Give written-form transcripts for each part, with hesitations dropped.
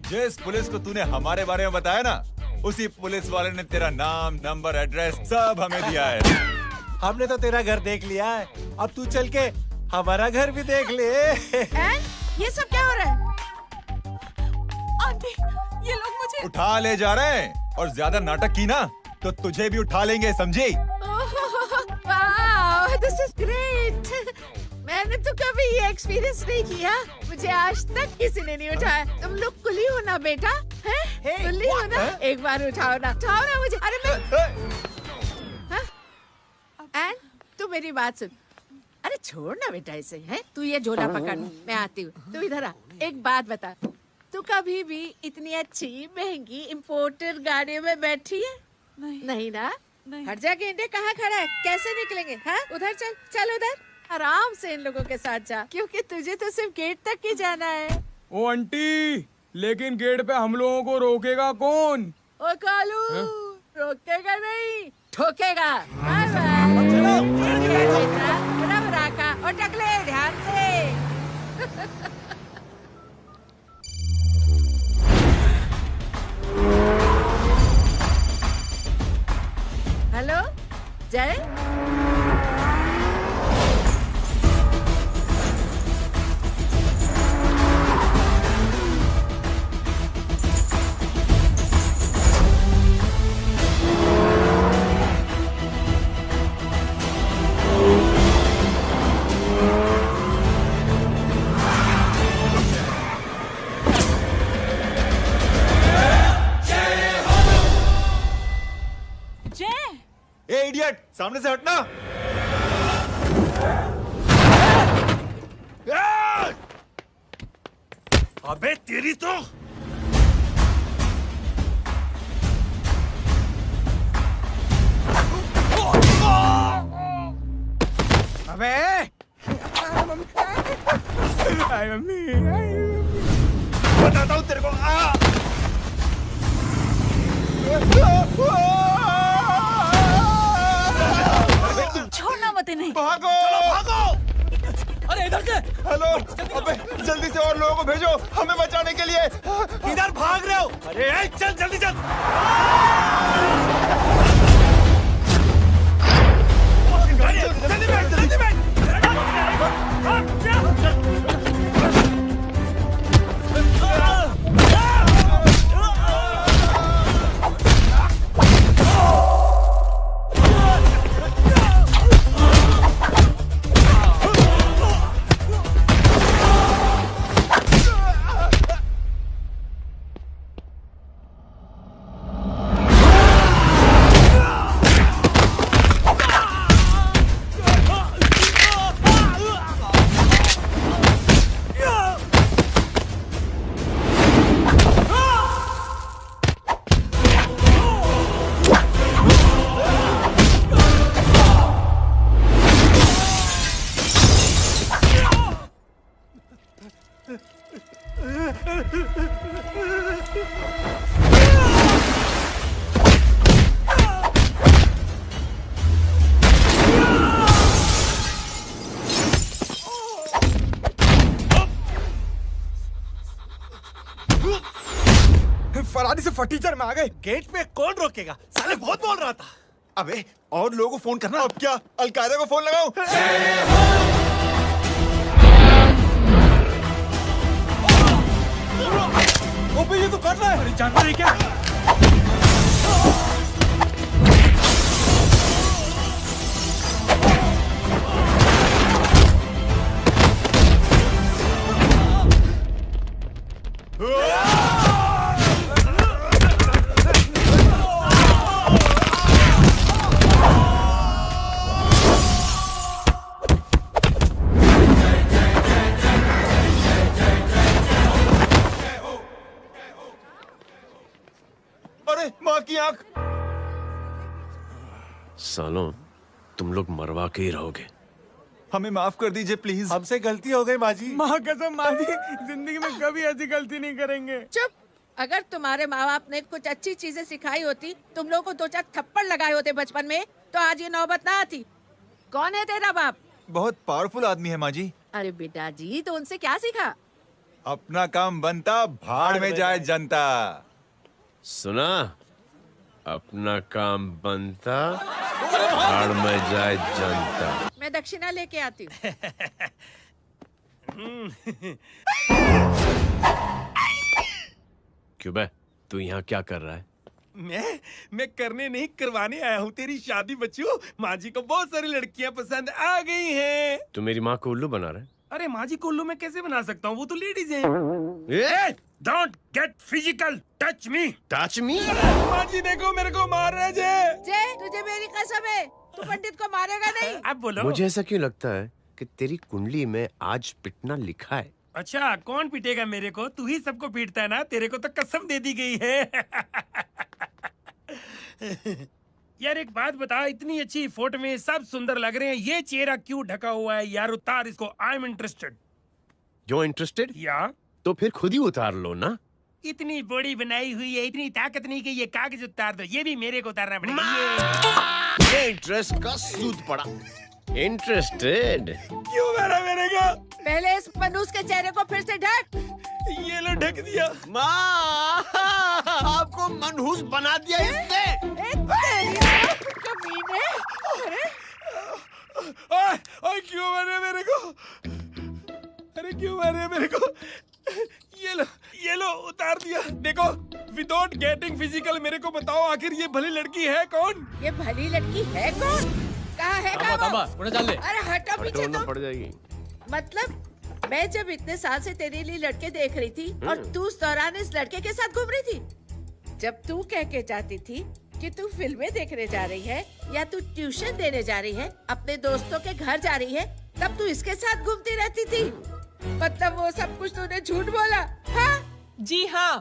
जिस पुलिस को तूने हमारे बारे में बताया ना, उसी पुलिस वाले ने तेरा नाम, नंबर, एड्रेस सब हमें दिया है। हमने तो तेरा घर देख लिया है, अब तू चल के हमारा घर भी देख ले। ये सब क्या हो रहा है? आंटी, ये लोग मुझे उठा ले जा रहे हैं, और ज्यादा नाटक की ना तो तुझे भी उठा लेंगे, समझी? वाह, दिस इज ग्रेट। मैंने तो कभी ये एक्सपीरियंस नहीं किया, मुझे आज तक किसी ने नहीं उठाया। तुम लोग कुली हो ना बेटा, हैं? कुली हो ना? एक बार उठाओ ना मुझे। अरे मैं एंड तू मेरी बात सुन। अरे छोड़ ना बेटा इसे, हैं? तू ये झोला पकड़, मैं आती हूँ। तू इधर आ, एक बात बता, तू कभी भी इतनी अच्छी महंगी इम्पोर्टेड गाड़ी में बैठी है? नहीं ना? हट जा गेंडे, कहाँ खड़ा है? कैसे निकलेंगे? हाँ, उधर चल, चल उधर, आराम से इन लोगों के साथ जा, क्योंकि तुझे तो सिर्फ गेट तक ही जाना है। ओ आंटी, लेकिन गेट पे हम लोगों को रोकेगा कौन? ओ कालू, रोकेगा नहीं, ठोकेगा। का और टकले ध्यान से। हेलो जय, ए इडियट, सामने से हटना। अबे तेरी तो अबे आई मम्मी, बताता हूँ तेरे को। छोड़ना मत नहीं। भागो, चलो भागो। अरे इधर से। हेलो, अबे जल्दी से और लोगों को भेजो हमें बचाने के लिए। इधर भाग रहे हो? अरे चल जल्दी चल। जल्दी बैठ, जल्दी बैठ। फरारी से फटीचर में आ गए। गेट पे कौन रोकेगा? साले बहुत बोल रहा था। अबे और लोगों को फोन करना। अब क्या अलकायदा को फोन लगाऊं? अबे ये तो कर रहा है। अरे जानवर है क्या? अरे माँ की आंख। सालों, तुम लोग मरवा के ही रहोगे। हमें माफ कर दीजिए प्लीज। हमसे गलती हो गई माजी। माँ कसम माँ जी, जिंदगी में कभी ऐसी गलती नहीं करेंगे। चुप। अगर तुम्हारे माँ बाप ने कुछ अच्छी चीजें सिखाई होती, तुम लोगों को 2-4 थप्पड़ लगाए होते बचपन में, तो आज ये नौबत ना आती। कौन है तेरा बाप? बहुत पावरफुल आदमी है माँ जी। अरे बेटा जी, तो उनसे क्या सीखा? अपना काम बनता, भाड़ में जाए जनता। सुना? अपना काम बनता, भाड़ में जाए जनता। मैं दक्षिणा लेके आती हूँ। क्यों बे? तू यहाँ क्या कर रहा है? मैं करने नहीं करवाने आया हूँ तेरी शादी बच्चू। माँ जी को बहुत सारी लड़कियाँ पसंद आ गई हैं। तू मेरी माँ को उल्लू बना रहा है? अरे माँ जी को उल्लू मैं कैसे बना सकता हूँ, वो तो लेडीज हैं। Don't get physical, touch me. Touch me? माँ जी देखो मेरे को मार रहे जय। जय, तुझे मेरी कसम है, तू पंडित को मारेगा नहीं। आप बोलो। मुझे ऐसा क्यों लगता है कि तेरी कुंडली में आज पिटना लिखा है? अच्छा कौन पीटेगा मेरे को? तू ही सबको पीटता है ना, तेरे को तो कसम दे दी गई है। यार एक बात बता, इतनी अच्छी फोटो में सब सुंदर लग रहे हैं, ये चेहरा क्यों ढका हुआ है यार? उतार इसको, आई एम इंटरेस्टेड। जो इंटरेस्टेड? या तो फिर खुद ही उतार लो ना। इतनी बॉडी बनाई हुई है, इतनी ताकत नहीं कि ये कागज उतार दो, ये भी मेरे को उतारना पड़ेगा। ये इंटरेस्ट का सूद पड़ा। इंटरेस्टेड? क्यों मारा मेरे को? पहले इस मनूस के चेहरे को फिर से ढक। ये लो ढक दिया। माँ, आपको मनहूस बना दिया इसने। कमीने। अरे ओए क्यों मारे मेरे को? अरे क्यों मारे मेरे को? ये लो उतार दिया। देखो विदाउट गेटिंग फिजिकल मेरे को बताओ आखिर ये भली लड़की है कौन? ये भली लड़की है कौन? कहाँ है वो? अरे हटो पीछे ढूंढना तो। पड़ जाएगी। मतलब मैं जब इतने साल से तेरे लिए लड़के देख रही थी और तू उस दौरान इस लड़के के साथ घूम रही थी। जब तू कह के जाती थी कि तू फिल्में देखने जा रही है या तू ट्यूशन देने जा रही है, अपने दोस्तों के घर जा रही है, तब तू इसके साथ घूमती रहती थी। मतलब वो सब कुछ तूने झूठ बोला? हाँ? जी हाँ,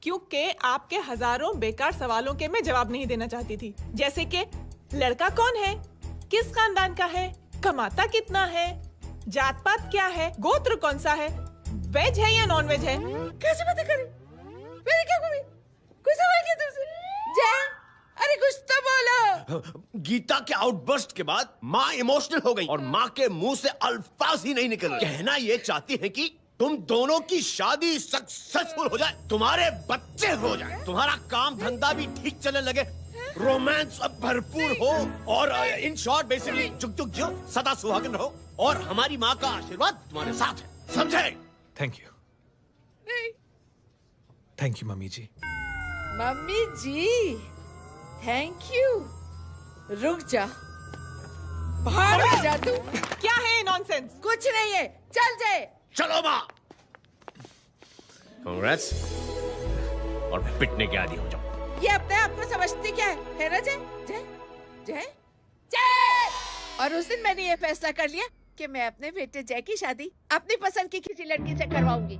क्योंकि आपके हजारों बेकार सवालों के मैं जवाब नहीं देना चाहती थी। जैसे कि लड़का कौन है, किस खानदान का है, कमाता कितना है, जात पात क्या है, गोत्र कौन सा है, वेज है या नॉन वेज है। कैसे बातें करी? मैंने क्या करी? कोई सवाल किया तुमसे? जय, अरे कुछ तो बोलो। गीता के आउटबर्स्ट के बाद माँ इमोशनल हो गई और माँ के मुंह से अल्फाज ही नहीं निकल रहे। कहना ये चाहती है कि तुम दोनों की शादी सक्सेसफुल हो जाए, तुम्हारे बच्चे हो जाए, तुम्हारा काम धंधा भी ठीक चलने लगे, रोमांस अब भरपूर हो और इन शॉर्ट बेसिकली जुग जुग जियो, सदा सुहागन रहो और हमारी माँ का आशीर्वाद तुम्हारे साथ है। समझे? Thank you. नहीं। Thank you mummy ji. Mummy ji, thank you. रुक जा, बाहर आ जा तू। क्या है नॉनसेंस? कुछ नहीं है, चल जाए। चलो माँ। कांग्रेस और पिटने के आदी हो जाओ। ये अपने आप को समझती क्या है ना जय? जय जय जय। और उस दिन मैंने ये फैसला कर लिया कि मैं अपने बेटे जय की शादी अपनी पसंद की किसी लड़की से करवाऊंगी।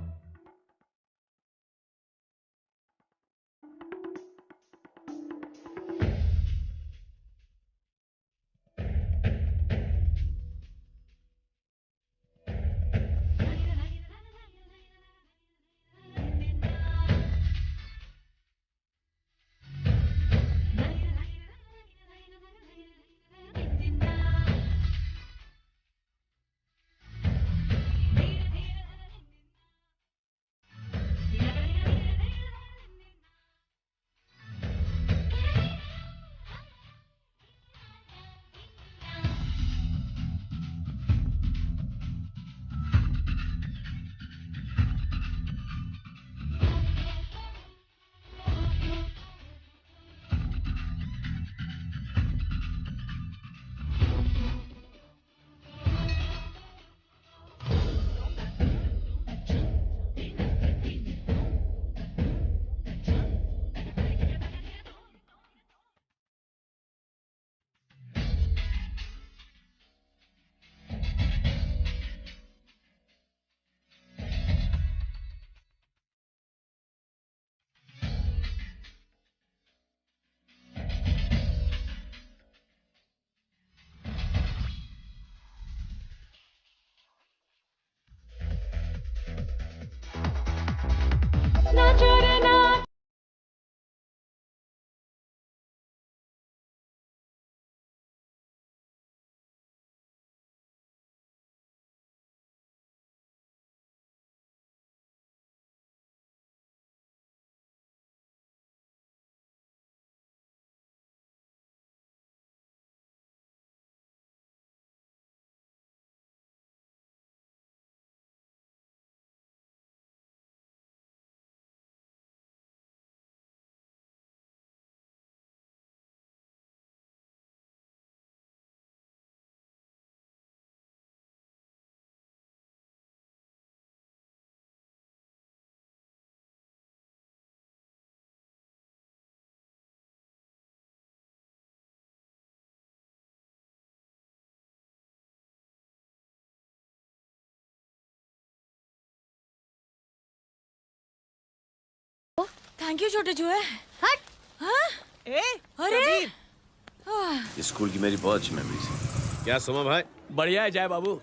थैंक यू छोटे चूहे। हट। हाँ? ए, अरे कबीर। स्कूल की मेरी बहुत अच्छी मेमोरीज है। क्या सोमा भाई? बढ़िया है जय बाबू।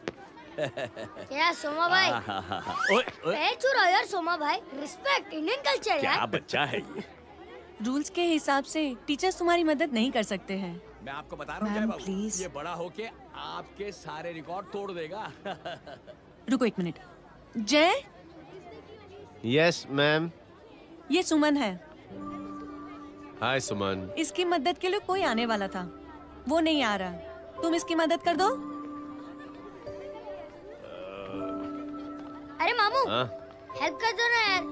क्या सोमा भाई? ओए, ओए, पैर छू रहा हो यार सोमा भाई। रिस्पेक्ट, इंडियन कल्चर क्या यार। बच्चा है ये। रूल्स के हिसाब से टीचर्स तुम्हारी मदद नहीं कर सकते हैं। मैं आपको बता रहा हूँ जय मैम, बाबू, प्लीज। ये बड़ा होके आपके सारे रिकॉर्ड तोड़ देगा। रुको एक मिनट। जय, यस मैम। ये सुमन है। हाय सुमन। इसकी मदद के लिए कोई आने वाला था, वो नहीं आ रहा। तुम इसकी मदद कर दो। अरे मामू, हाँ? हेल्प कर दो ना यार।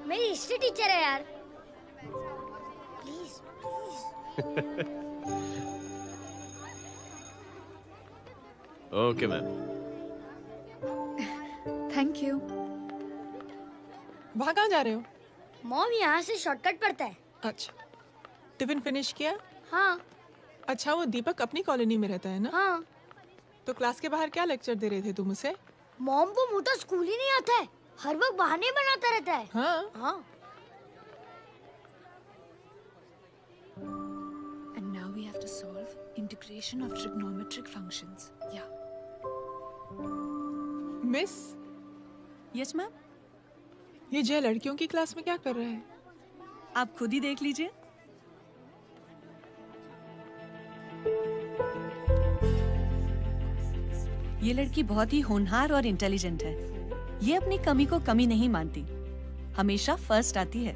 मेरी हिस्ट्री टीचर है यार। Please please. Okay ma'am. Thank you. वहाँ कहाँ जा रहे हो? मॉम यहाँ से शॉर्टकट पड़ता है। अच्छा, टिफिन फिनिश किया? हाँ अच्छा, वो दीपक अपनी कॉलोनी में रहता है ना? हाँ। तो क्लास के बाहर क्या लेक्चर दे रहे थे तुम उसे? मॉम को मुंह तो स्कूल ही नहीं आता है, हर वक्त बहाने बनाता रहता है। हाँ। हाँ। And now we have to solve integration of trigonometric functions. Yeah. Miss, Yes, ma'am. ये जय लड़कियों की क्लास में क्या कर रहा है? आप खुद ही देख लीजिए। ये लड़की बहुत ही होनहार और इंटेलिजेंट है। ये अपनी कमी को कमी नहीं मानती, हमेशा फर्स्ट आती है।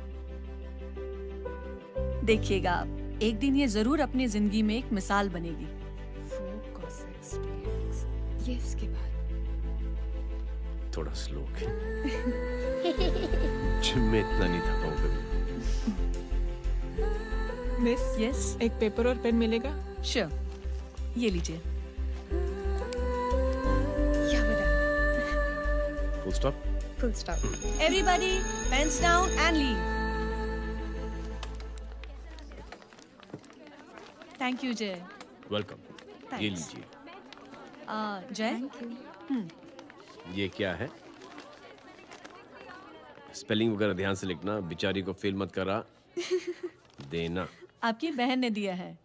देखिएगा आप, एक दिन ये जरूर अपनी जिंदगी में एक मिसाल बनेगी। ये इसके बाद थोड़ा स्लो। जिम में इतना नहीं थका हूँ कभी। मिस, यस, एक पेपर और पेन मिलेगा? श्योर, ये लीजिए। Full stop. Full stop. Everybody, pens down and leave. Thank you, Jay. Welcome. ये Thanks. लीजिए। Jay? ये क्या है? स्पेलिंग वगैरह ध्यान से लिखना, बेचारी को फेल मत करा देना। आपकी बहन ने दिया है।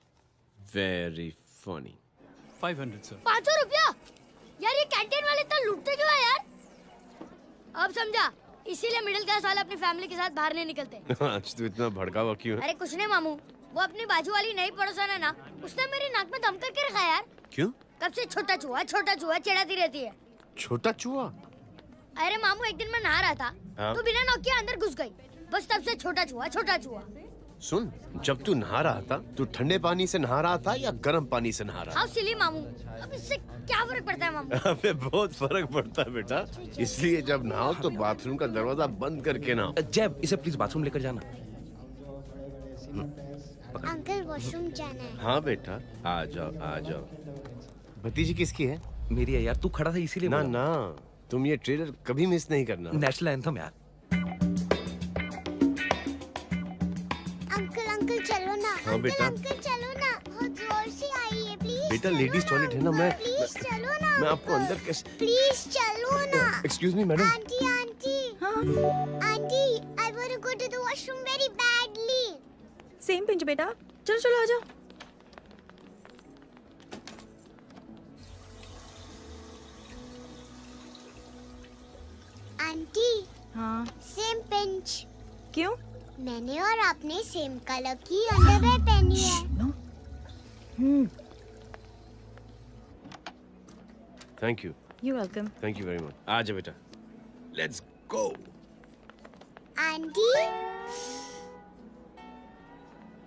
Very funny. 500 सर। 500 रुपया? यार ये कैंटीन वाले इतना लूटते क्यों है यार? अब समझा, इसीलिए मिडिल क्लास वाले अपनी फैमिली के साथ बाहर नहीं निकलते। आज तो इतना भड़का हुआ क्यों है? अरे कुछ नहीं मामू, वो अपनी बाजू वाली नई पड़ोसन है ना, उसने मेरी नाक में दम करके रखा है यार। क्यों? कब से छोटा चूहा चिढ़ाती रहती है। छोटा चूहा? अरे मामू, एक दिन मैं नहा रहा था, हाँ? तो बिना नॉक के अंदर घुस गई। बस तब से छोटा चूहा। सुन, जब तू नहा रहा था, तू ठंडे पानी से नहा रहा था या गर्म पानी से नहा रहा था? हाउ सिली मामू, अब इससे क्या फर्क पड़ता है मामू? अबे बहुत फर्क पड़ता है बेटा, इसलिए जब नहाओ तो बाथरूम का दरवाजा बंद करके नहाओ। जय, इसे प्लीज बाथरूम लेकर जाना। अंकल वॉशरूम जाना है। हाँ बेटा, आ जाओ। भतीजी किसकी है? मेरी है यार, तू खड़ा था इसीलिए ना बोला। ना, तुम ये ट्रेलर कभी मिस नहीं करना। नेशनल एंथम यार। अंकल चलो ना। हाँ बेटा। अंकल चलो ना, बहुत जोर से आई है, प्लीज। बेटा लेडीज टॉयलेट है ना, प्लीज चलो ना। मैं आपको अंदर कैसे? प्लीज चलो ना। Excuse me madam. Aunty I want to go to the washroom very badly. Same pinch बेटा, चलो आ जाओ। आंटी, हाँ, सेम पिंच। क्यों? मैंने और आपने सेम कलर की अंडरवेयर पहनी है। Thank you. You welcome. Thank you very much. आ जा बेटा, let's go. Aunty,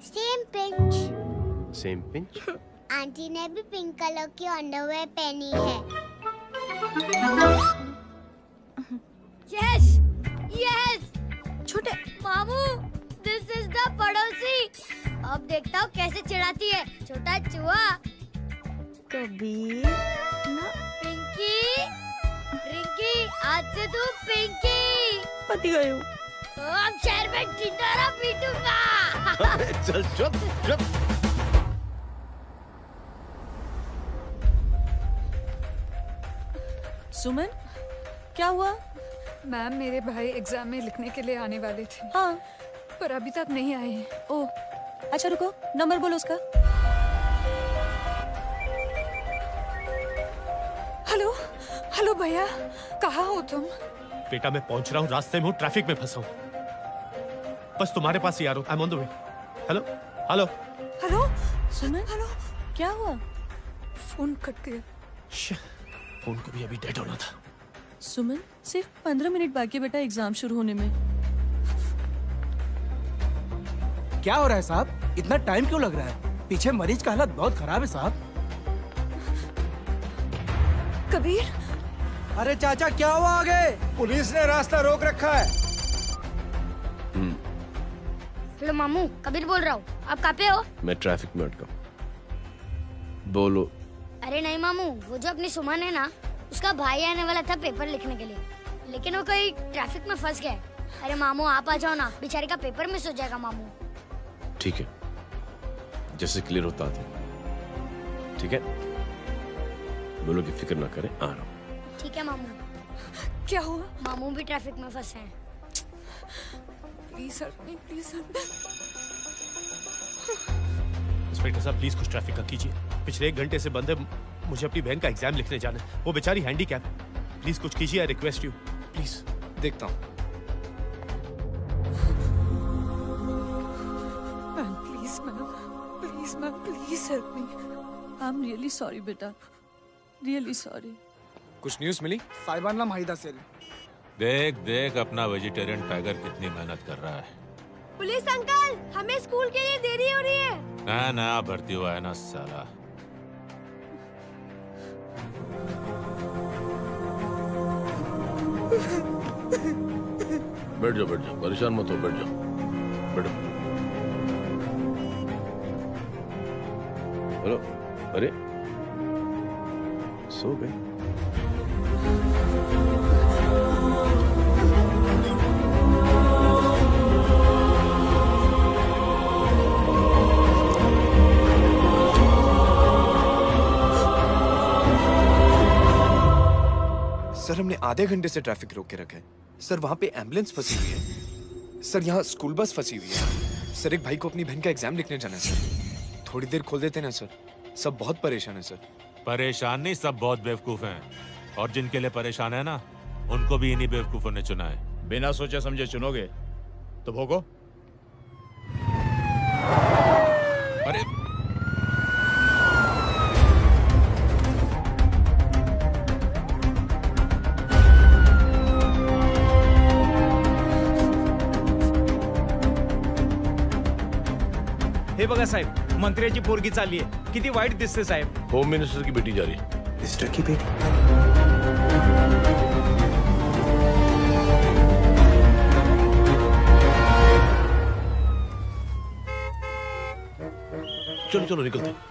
same pinch. Same pinch? Aunty ने भी पिंक कलर की अंडरवेयर पहनी है। Yes yes. छोटे मामू, दिस इज द पड़ोसी। अब देखता हूँ कैसे चिढ़ाती है छोटा चूहा। कभी पिंकी, रिंकी, आज से तू पिंकी। पति गई हूँ। तो अब शहर में ढिंढोरा पीटूंगा। चल चुप। सुमन, क्या हुआ? मैम, मेरे भाई एग्जाम में लिखने के लिए आने वाले थे। हाँ, पर अभी तक नहीं आए हैं। ओह, अच्छा रुको, नंबर बोलो उसका। हेलो, हेलो भैया, कहाँ हो तुम? बेटा मैं पहुंच रहा हूँ, रास्ते में हूँ, ट्रैफिक में फंसा हूँ, बस तुम्हारे पास ही आ रहा हूँ। I am on the way. Hello hello hello Suman, hello, क्या हुआ? फोन कट गया। फोन को भी अभी डेड होना था। सुमन, सिर्फ 15 मिनट बाकी है बेटा एग्जाम शुरू होने में। क्या हो रहा है साहब? इतना टाइम क्यों लग रहा है? पीछे मरीज का हालत बहुत खराब है साहब। कबीर, अरे चाचा क्या हुआ आगे? पुलिस ने रास्ता रोक रखा है। हेलो मामू, कबीर बोल रहा हूँ। आप कहाँ पे हो? मैं ट्रैफिक में अटका हूँ। बोलो। अरे नहीं मामू, वो जो अपनी सुमन है ना, उसका भाई आने वाला था पेपर लिखने के लिए, लेकिन वो कहीं ट्रैफिक में फंस गया। अरे मामू आप आ जाओ ना, बेचारे का पेपर मिस हो जाएगा मामू। ठीक है, जैसे क्लियर होता है। ठीक है, बोलो कि फिक्र ना करें, आ रहा हूँ। ठीक है मामू। क्या हुआ? मामू भी ट्रैफिक में फंसे हैं। Please help me, please help me. Inspector साहब प्लीज कुछ ट्रैफिक का कीजिए। पिछले 1 घंटे से बंद है, मुझे अपनी बहन का एग्जाम लिखने जाना है। वो बेचारी हैंडीकैप है। प्लीज कुछ कीजिए, आई रिक्वेस्ट यू प्लीज। देखता हूँ। Ma'am please help me. I am really sorry बेटा, रियली सॉरी। कुछ न्यूज़ मिली? साहिबाना माहिदा सेल। देख देख अपना वेजिटेरियन टाइगर कितनी मेहनत कर रहा है। पुलिस अंकल, हमें स्कूल के लिए देरी हो रही है। नया भर्ती हुआ है ना साला। बैठ जाओ, परेशान मत हो, बैठ जाओ, बैठो। हेलो, अरे सो गए? सर हमने आधे घंटे से ट्रैफिक रोक के रखा है। सर वहाँ पे एम्बुलेंस फंसी हुई है। सर यहाँ स्कूल बस फंसी हुई है। सर एक भाई को अपनी बहन का एग्जाम लिखने जाना है सर। थोड़ी देर खोल देते ना सर। सब बहुत परेशान है सर। परेशान नहीं, सब बहुत बेवकूफ हैं। और जिनके लिए परेशान है ना, उनको भी इन्हीं बेवकूफों ने चुना है। बिना सोचे समझे चुनोगे तो भोगो। अरे हे बघा साहेब, मंत्र्याची पोरगी चालली आहे। किती वाईट दिसते साहेब। होम मिनिस्टर की बेटी जा रही है। मिनिस्टर की बेटी? चलो चलो निकलते।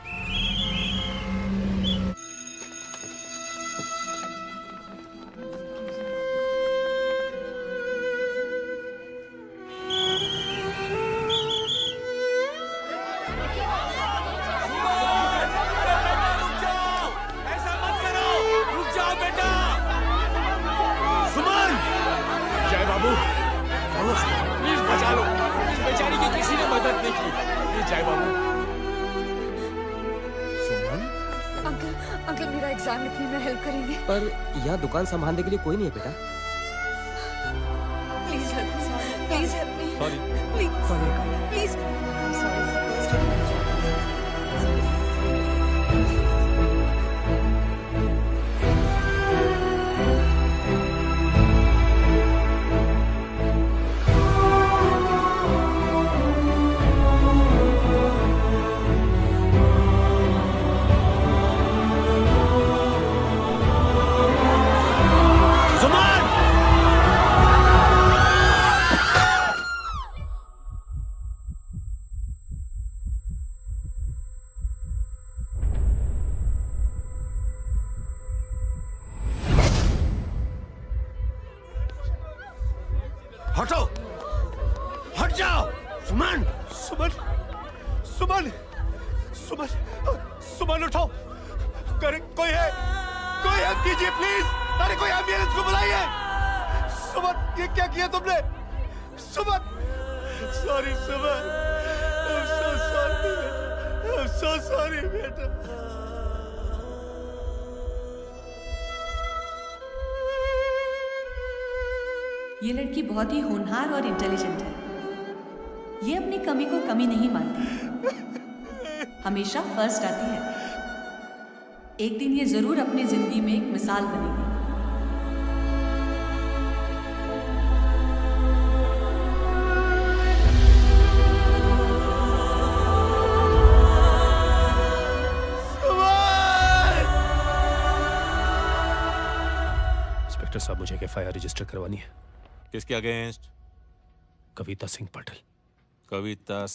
पर यहाँ दुकान संभालने के लिए कोई नहीं है बेटा। Please help me, please help me. Sorry, please हटो, हट जाओ। सुमन, सुमन, सुमन, सुमन, सुमन उठो। कोई है? कोई हेल्प कीजिए प्लीज। अरे कोई एम्बुलेंस को बुलाइए। सुमन, ये क्या किया तुमने? सुमन, Sorry, Suman. I'm so sorry. I'm so sorry, बेटा. ये लड़की बहुत ही होनहार और इंटेलिजेंट है। ये अपनी कमी को कमी नहीं मानती, हमेशा फर्स्ट आती है। एक दिन ये जरूर अपनी जिंदगी में एक मिसाल बनेगी। इंस्पेक्टर साहब, मुझे एक एफआईआर रजिस्टर करवानी है। किसके अगेंस्ट? कविता सिंह पाटिल। कविता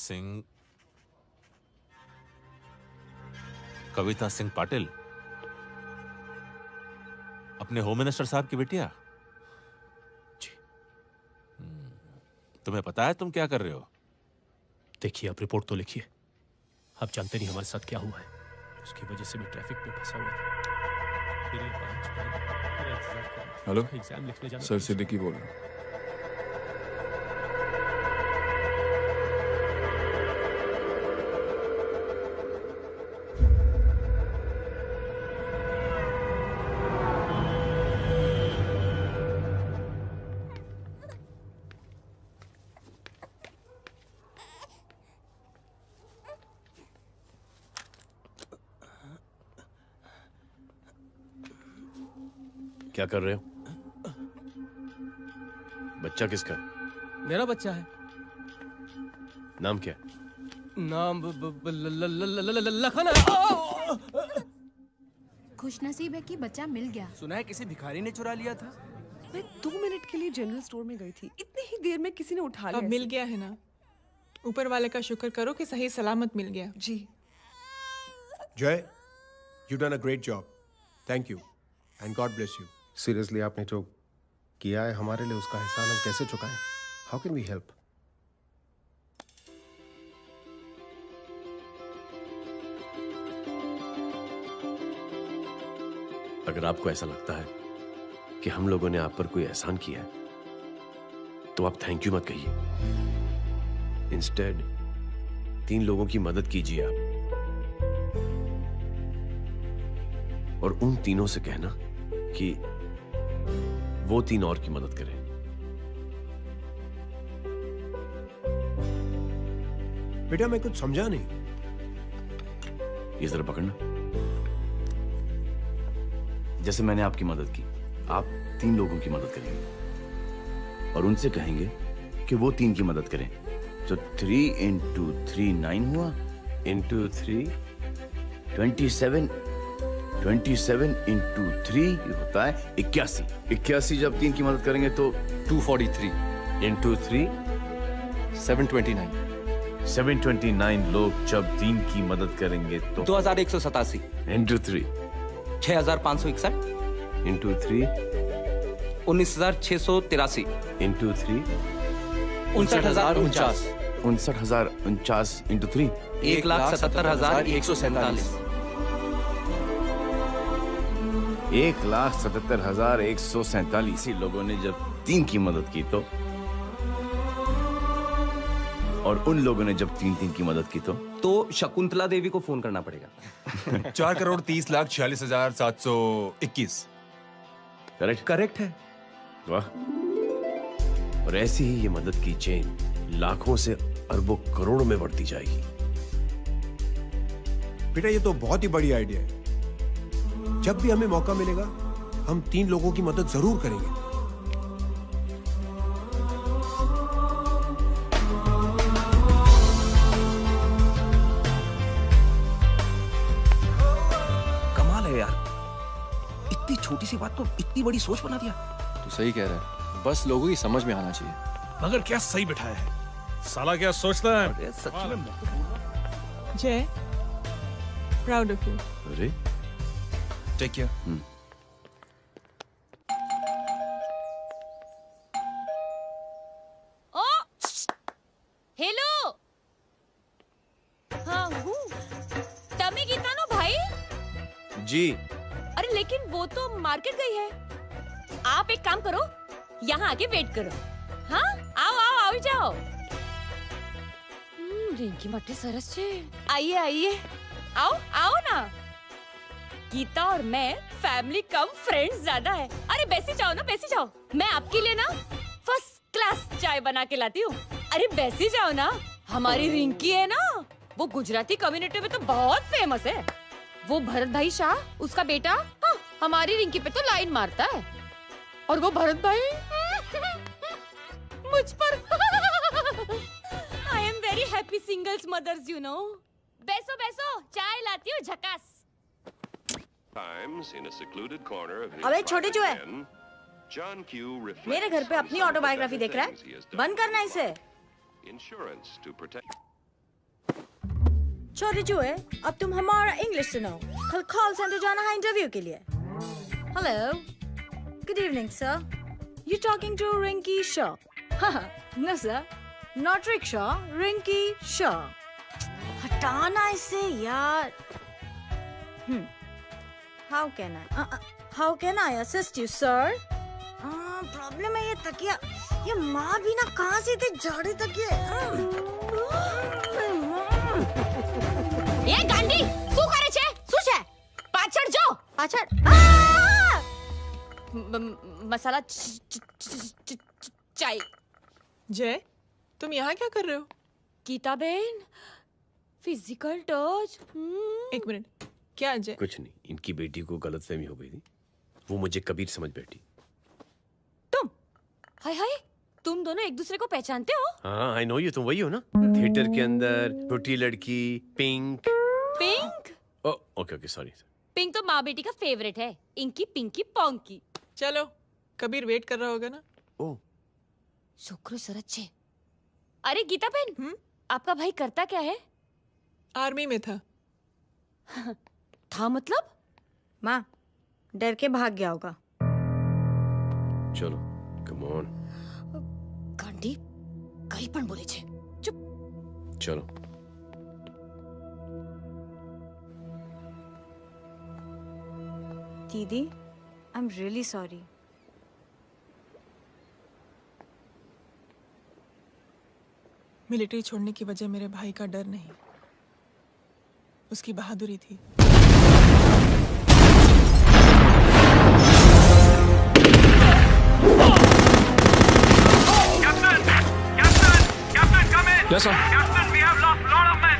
सिंह पाटिल, अपने होम मिनिस्टर साहब की बेटिया? जी। तुम्हें पता है तुम क्या कर रहे हो? देखिए, आप रिपोर्ट तो लिखिए। आप जानते नहीं हमारे साथ क्या हुआ है। उसकी वजह से मैं ट्रैफिक में फंसा हुआ था। हेलो एग्जाम लिखने जाना। सर, सिद्दीकी बोल रहा हूँ। क्या कर रहे हो? बच्चा किसका? मेरा बच्चा है। नाम क्या? नाम लखन। खुशनसीब है कि बच्चा मिल गया। सुना है किसी भिखारी ने चुरा लिया था। मैं 2 मिनट के लिए जनरल स्टोर में गई थी, इतनी ही देर में किसी ने उठा लिया। अब मिल गया है ना, ऊपर वाले का शुक्र करो कि सही सलामत मिल गया। जी। जय, you done a great job. Thank you and God bless you. Seriously, आपने जो किया है हमारे लिए, उसका एहसान हम कैसे चुकाएं? How can we help? अगर आपको ऐसा लगता है कि हम लोगों ने आप पर कोई एहसान किया है, तो आप थैंक यू मत कहिए। इंस्टेड 3 लोगों की मदद कीजिए आप, और उन तीनों से कहना कि वो 3 और की मदद करें। बेटा, मैं कुछ समझा नहीं। ये जरा पकड़ना। जैसे मैंने आपकी मदद की, आप 3 लोगों की मदद करेंगे और उनसे कहेंगे कि वो 3 की मदद करें। तो 3 into 3 9 हुआ, into 3 27 into 3 होता है 81। 81 जब 3 की मदद करेंगे तो 243 into 3 729 729 लोग जब 3 की मदद करेंगे तो 2187 into 3 6561 into 3 19683 into 3 59049 59049 into 3 1,77,147 1,77,147 लोगों ने जब 3 की मदद की तो, और उन लोगों ने जब 3 की मदद की तो शकुंतला देवी को फोन करना पड़ेगा। 4,30,46,721। करेक्ट है। वाह। और ऐसी ही ये मदद की चेन लाखों से अरबों करोड़ों में बढ़ती जाएगी। बेटा, ये तो बहुत ही बड़ी आइडिया है। जब भी हमें मौका मिलेगा, हम 3 लोगों की मदद जरूर करेंगे। कमाल है यार, इतनी छोटी सी बात को इतनी बड़ी सोच बना दिया। तू सही कह रहा है, बस लोगों की समझ में आना चाहिए। मगर क्या सही बिठाया है, साला क्या सोचता है। सच में जय, प्राउड ऑफ यू। अरे टेक केयर। ओ हेलो, हाँ हूँ। तमी गीता नो भाई जी। अरे लेकिन वो तो मार्केट गई है। आप एक काम करो, यहाँ आके वेट करो। हाँ, आओ आओ आओ जाओ। रिंकी मटे सरस छे। आइए आइए, आओ आओ ना। गीता और मैं फैमिली कम फ्रेंड्स ज्यादा है। अरे बैसी जाओ ना, बैसी जाओ। मैं आपके लिए ना फर्स्ट क्लास चाय बना के लाती हूँ। अरे बैसी जाओ ना। हमारी रिंकी है ना, वो गुजराती कम्युनिटी में तो बहुत फेमस है। वो भरत भाई शाह, उसका बेटा, हाँ, हमारी रिंकी पे तो लाइन मारता है। और वो भरत भाई मुझ पर I am very happy singles mothers you know. बैसो बैसो, चाय लाती हूँ झकास। अबे छोटे जो है, मेरे घर पे अपनी ऑटोबायोग्राफी देख रहा है, बंद करना इसे। छोटे जो है, अब तुम हमारा इंग्लिश सुनो। कल कॉल सेंटर जाना है इंटरव्यू के लिए। Hello, good evening sir. You talking to Rinki Shaw? No sir, not rickshaw, Rinki Shaw. हटाना इसे यार। How can I assist you, sir? Problem है ये तकिया, ये माँ भी ना कहाँ से थे झाड़े तकिए। ये गांडी, શું કરે છે? શું છે? પાછળ જો, પાછળ। मसाला चाय। जय, तुम यहाँ क्या कर रहे हो? गीता बहन, फिजिकल टच। एक मिनट, क्या अजय? कुछ नहीं, इनकी बेटी को गलतफहमी हो गई थी, वो मुझे कबीर समझ बैठी। तुम हाय हाय, तुम दोनों एक दूसरे को पहचानते हो? हाँ, आई नो यू, तुम वही हो ना, थिएटर के अंदर छोटी लड़की pink. Pink? Okay okay, sorry. Pink तो माँ बेटी का फेवरेट है, इंकी पिंकी पोंकी। चलो, कबीर वेट कर रहा होगा ना। ओह, शुक्र सरच है। अरे गीता बहन, आपका भाई करता क्या है? आर्मी में था। था मतलब? माँ, डर के भाग गया होगा। चलो, कम ऑन। गांडी, कहीं पण बोले छे। चुप। चलो। दीदी, I am really sorry. Military छोड़ने की वजह मेरे भाई का डर नहीं, उसकी बहादुरी थी। Yes, sir. Captain, we have lost lot of men.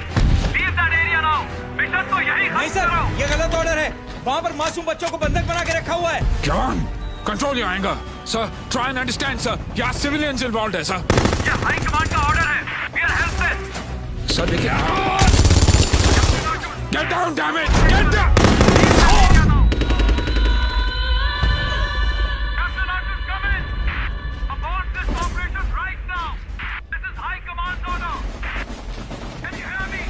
Leave that area now. Mission तो यही नहीं सर, ये गलत ऑर्डर है। वहाँ पर मासूम बच्चों को बंधक बना के रखा हुआ है। John, control your anger. Sir, try and understand, sir. यहाँ civilians involved है, sir. ये हाई कमांड का ऑर्डर है. We are helpless. Sir, देखिए। Get down, damn it! Get down! Captain, Archers, come in. Abort this operation right now. This is high command order. Can you hear me?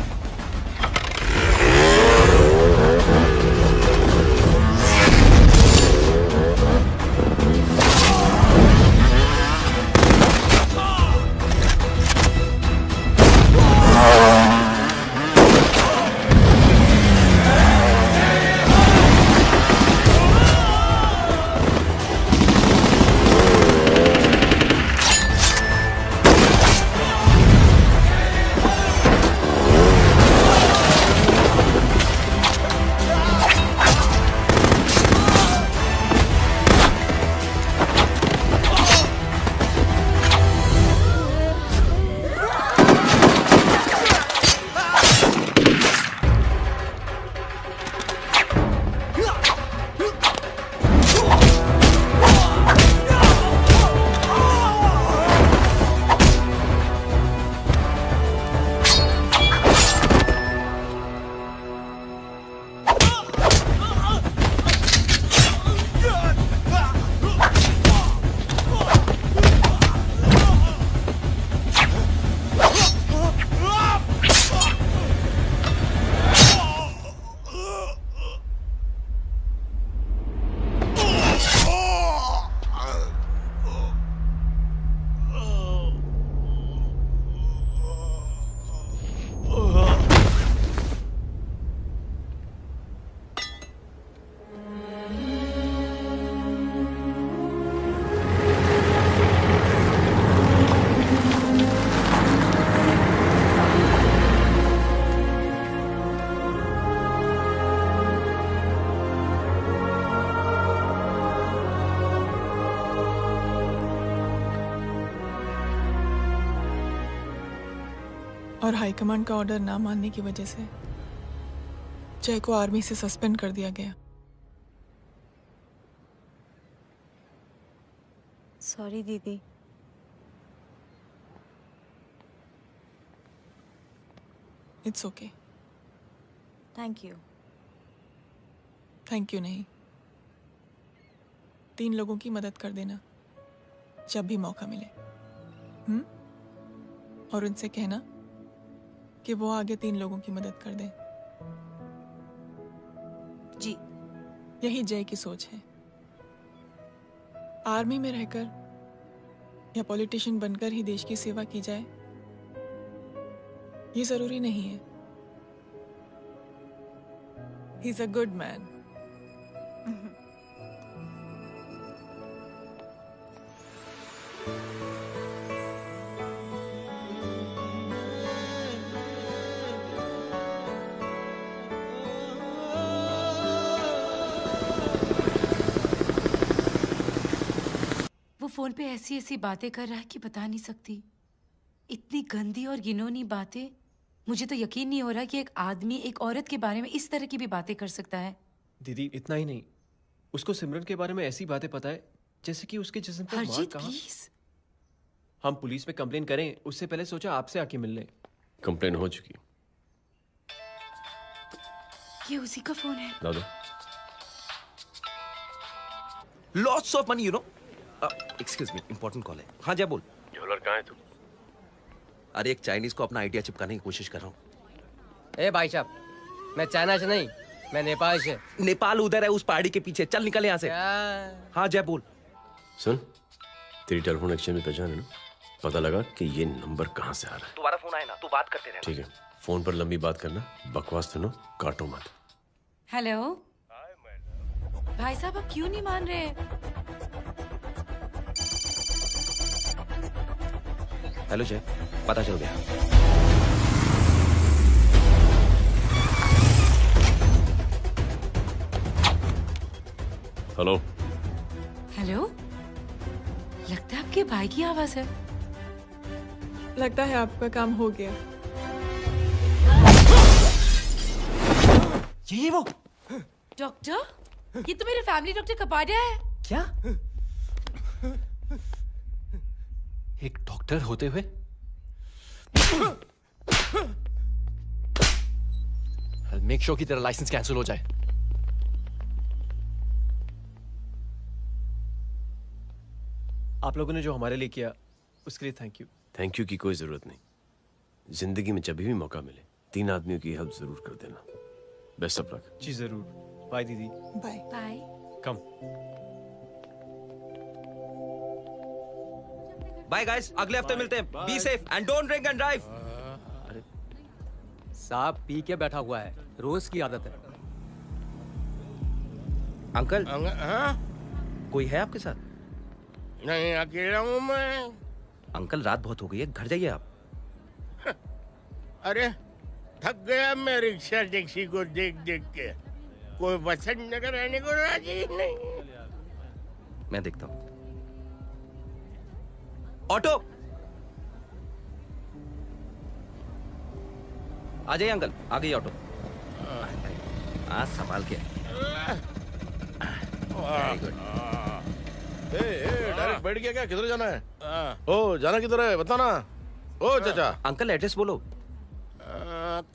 और high command का order ना मानने की वजह से जय को आर्मी से सस्पेंड कर दिया गया। सॉरी दीदी। It's okay. Thank you. Thank you नहीं, 3 लोगों की मदद कर देना जब भी मौका मिले। और उनसे कहना कि वो आगे 3 लोगों की मदद कर दें। जी। यही जय की सोच है। आर्मी में रहकर या पॉलिटिशियन बनकर ही देश की सेवा की जाए, ये जरूरी नहीं है। He is a good man. वो फोन पे ऐसी ऐसी बातें कर रहा है कि बता नहीं सकती। इतनी गंदी और घिनौनी बातें। मुझे तो यकीन नहीं हो रहा कि एक आदमी एक औरत के बारे में इस तरह की भी बातें कर सकता है। दीदी इतना ही नहीं, उसको सिमरन के बारे में ऐसी बातें पता है जैसे कि उसके जिस्म पर मार हरजीत कहाँ। प्लीज। हम पुलिस में कंप्लेन करें उससे पहले सोचा आपसे आके मिल लें। कंप्लेन हो चुकी। ये उसी का फोन है। ला दो। Lots of money you know. Excuse me, important call है। हाँ जय बोल। ज्वेलर कहाँ है तू? अरे एक चाइनीज को अपना आइडिया चिपकाने की कोशिश कर रहा हूँ। ए भाई साहब, मैं चाइना से नहीं, मैं नेपाल से। नेपाल उधर है उस पहाड़ी के पीछे। चल निकल यहाँ से। हाँ जय बोल। सुन, तेरी टेलीफोन एक्सचेंज में पहचान है ना? पता लगा कि ये नंबर कहाँ से आ रहा है। तुम्हारा फोन आए ना, तू बात करते रहना। ठीक है, फोन पर लंबी बात करना, बकवास सुनो, काटो मत। हेलो भाई साहब, आप क्यों नहीं मान रहे? हेलो जय, पता चल गया। हेलो हेलो, लगता है आपके भाई की आवाज है। लगता है आपका काम हो गया। ये वो डॉक्टर, ये तो मेरे फैमिली डॉक्टर कपाडिया है। क्या? एक डॉक्टर होते हुए मेक श्योर कि तेरा लाइसेंस कैंसिल हो जाए। आप लोगों ने जो हमारे लिए किया उसके लिए थैंक यू। थैंक यू की कोई जरूरत नहीं। जिंदगी में जब भी मौका मिले 3 आदमियों की हेल्प जरूर कर देना। Best of luck. जी जरूर। बाय दीदी। Bye bye. Come. Bye guys, अगले हफ्ते मिलते हैं। Be safe and don't drink and drive. साहब पी के बैठा हुआ है, रोज की आदत है। अंकल हाँ? कोई है आपके साथ? नहीं, अकेला हूँ मैं। अंकल रात बहुत हो गई है, घर जाइए आप। अरे थक गया मैं रिक्शा टैक्सी को देख देख के। कोई पसंद नगर आने को राजी नहीं। मैं देखता हूँ। ऑटो आ जाइए अंकल, आ गई ऑटो। आज संभाल के। Very good. डायरेक्ट बैठ गया क्या? किधर जाना है? ओ जाना किधर है बताना। ओ चाचा। अंकल एड्रेस बोलो।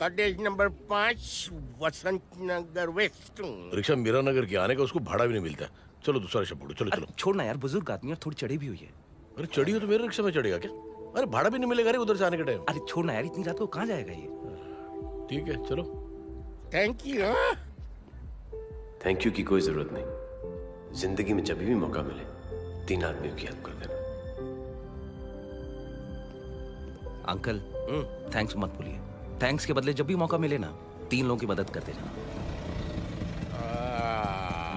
कॉटेज नंबर 5 वसंत नगर वेस्ट। रिक्शा मीरा नगर की आने का उसको भाड़ा भी नहीं मिलता। चलो दूसरा रिक्शा पकड़ो। चलो चलो। छोड़ना यार, बुजुर्ग आदमी और थोड़ी चढ़ी भी हुई है। अरे चढ़ी हो तो मेरे रिक्शा में चढ़ेगा क्या? अरे भाड़ा भी नहीं मिलेगा रे उधर से आने के टाइम। अरे छोड़ना यार, इतनी रात को कहाँ जाएगा ये? ठीक है चलो। Thank you. थैंक यू की कोई जरूरत नहीं। जिंदगी में जब भी मौका मिले 3 आदमियों की हेल्प कर देना। अंकल थैंक्स मत भूलिए। थैंक्स के बदले जब भी मौका मिले ना 3 लोगों की मदद कर देना।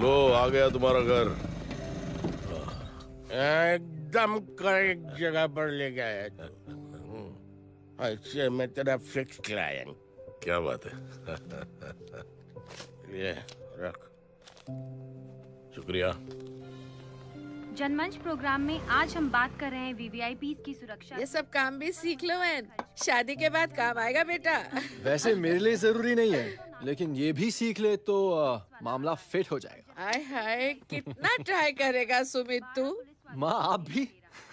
लो आ गया तुम्हारा घर। एकदम करेक्ट जगह पर ले गया तू। अच्छा मैं तेरा फिक्स क्लाइंट। क्या बात है। ये रख। शुक्रिया। जनमंच प्रोग्राम में आज हम बात कर रहे हैं वीवीआईपीज़ की सुरक्षा। ये सब काम भी सीख लो। शादी के बाद काम आएगा बेटा। वैसे मेरे लिए जरूरी नहीं है, लेकिन ये भी सीख ले तो मामला फिट हो जाएगा। हाय हाय, कितना ट्राई करेगा सुमित तू? माँ आप भी।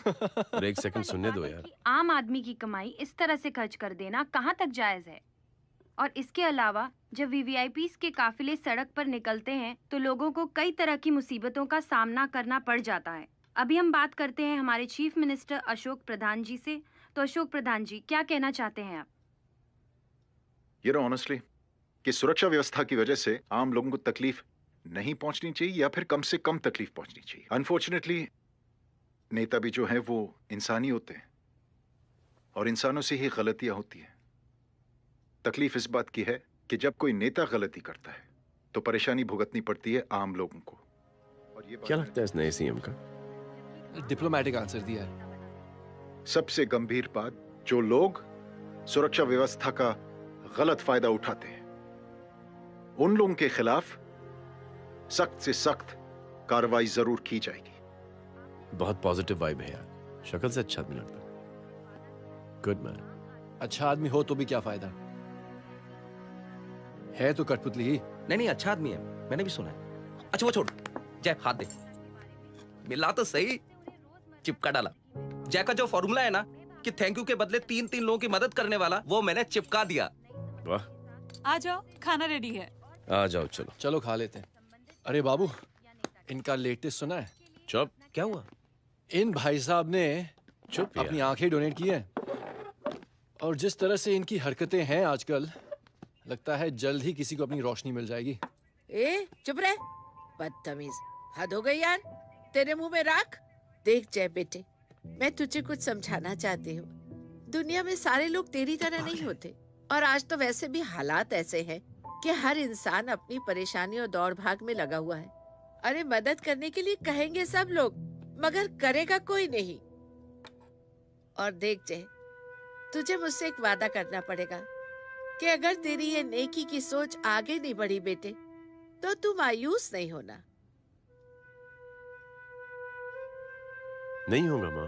और एक सेकंड सुनने दो यार। आम आदमी की कमाई इस तरह से खर्च कर देना कहाँ तक जायज है? और इसके अलावा जब वीवीआईपीज़ के काफिले सड़क पर निकलते हैं तो लोगों को कई तरह की मुसीबतों का सामना करना पड़ जाता है। अभी हम बात करते हैं हमारे चीफ मिनिस्टर अशोक प्रधान जी से। तो अशोक प्रधान जी, क्या कहना चाहते हैं आप? ये ऑनेस्टली कि सुरक्षा व्यवस्था की वजह से आम लोगों को तकलीफ नहीं पहुंचनी चाहिए या फिर कम से कम तकलीफ पहुंचनी चाहिए। अनफॉर्चुनेटली नेता भी जो हैं वो इंसानी होते हैं और इंसानों से ही गलतियां होती हैं। तकलीफ इस बात की है कि जब कोई नेता गलती करता है तो परेशानी भुगतनी पड़ती है आम लोगों को। और ये क्या लगता है इस नए सीएम का? डिप्लोमेटिक आंसर दिया है। सबसे गंभीर बात, जो लोग सुरक्षा व्यवस्था का गलत फायदा उठाते हैं उन लोगों के खिलाफ सख्त से सख्त कार्रवाई जरूर की जाएगी। बहुत पॉजिटिव वाइब है यार, शक्ल से अच्छा आदमी लगता है। Good man. अच्छा आदमी हो तो भी क्या फायदा है, तो कठपुतली ही। नहीं अच्छा आदमी है, मैंने भी सुना है। अच्छा वो छोड़, जय हाथ दे। मिला तो सही, चिपका डाला। जय का जो फॉर्मूला है ना कि थैंक यू के बदले 3-3 लोगों की मदद करने वाला, वो मैंने चिपका दिया। वाह। आ जाओ, खाना रेडी है। आ जाओ, चलो चलो खा लेते हैं। अरे बाबू, इनका लेटेस्ट सुना है? चुप। क्या हुआ? इन भाई साहब ने चुप अपनी आंखें डोनेट की है और जिस तरह से इनकी हरकतें हैं आजकल, लगता है जल्द ही किसी को अपनी रोशनी मिल जाएगी। ए चुप रहे, बदतमीज, हद हो गई यार। तेरे मुंह में राख। देख जय बेटे, मैं तुझे कुछ समझाना चाहती हूँ। दुनिया में सारे लोग तेरी तरह नहीं होते और आज तो वैसे भी हालात ऐसे हैं कि हर इंसान अपनी परेशानी और दौड़ भाग में लगा हुआ है। अरे मदद करने के लिए कहेंगे सब लोग, मगर करेगा कोई नहीं। और देख जय, तुझे मुझसे एक वादा करना पड़ेगा कि अगर तेरी ये नेकी की सोच आगे नहीं बढ़ी बेटे, तो तू मायूस नहीं होना। नहीं होगा माँ,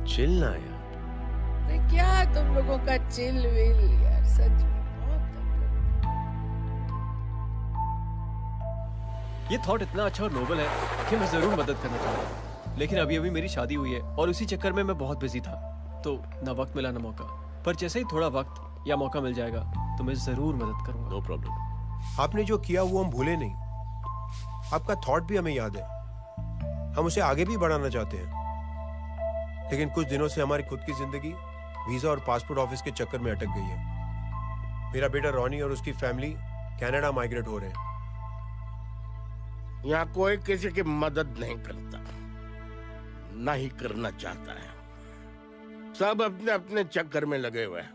चिल ना यार। अरे क्या तुम लोगों का चिल विल यार, सच में ये थॉट इतना अच्छा और नोबल है कि मैं जरूर मदद करना चाहूंगा, लेकिन अभी अभी मेरी शादी हुई है और उसी चक्कर में मैं बहुत बिजी था, तो ना वक्त मिला ना मौका। पर जैसे ही थोड़ा वक्त या मौका मिल जाएगा तो मैं जरूर मदद करूंगा। No problem. आपने जो किया वो हम भूले नहीं, आपका थॉट भी हमें याद है, हम उसे आगे भी बढ़ाना चाहते हैं। लेकिन कुछ दिनों से हमारी खुद की जिंदगी वीजा और पासपोर्ट ऑफिस के चक्कर में अटक गई है। मेरा बेटा रॉनी और उसकी फैमिली कनाडा माइग्रेट हो रहे हैं। यहाँ कोई किसी की मदद नहीं करता, ना ही करना चाहता है। सब अपने अपने चक्कर में लगे हुए हैं।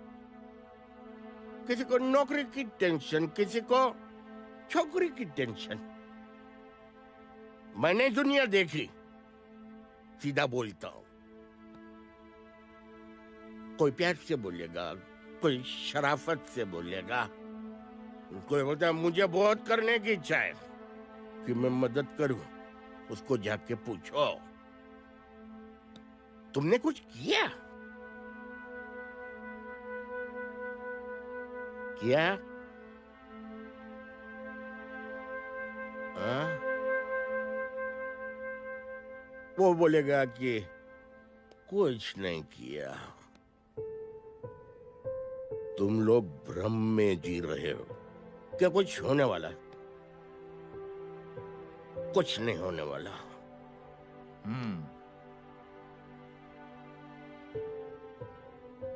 किसी को नौकरी की टेंशन, किसी को छोकरी की टेंशन। मैंने दुनिया देखी, सीधा बोलता हूं। कोई प्यार से बोलेगा, कोई शराफत से बोलेगा, कोई बोलता है मुझे बहुत करने की इच्छा है कि मैं मदद करूं। उसको जाके पूछो, तुमने कुछ किया? किया? वो बोलेगा कि कुछ नहीं किया। तुम लोग भ्रम में जी रहे हो। क्या कुछ होने वाला? कुछ नहीं होने वाला।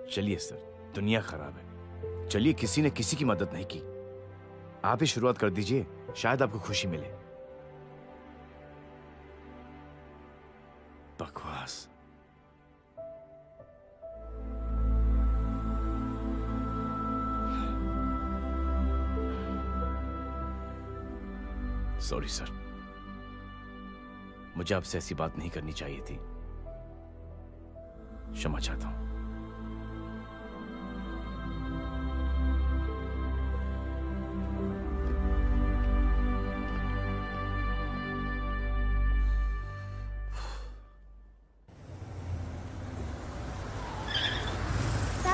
चलिए सर, दुनिया खराब है, चलिए किसी ने किसी की मदद नहीं की, आप ही शुरुआत कर दीजिए, शायद आपको खुशी मिले। बकवास। सॉरी सर, मुझे आपसे ऐसी बात नहीं करनी चाहिए थी, क्षमा चाहता हूं।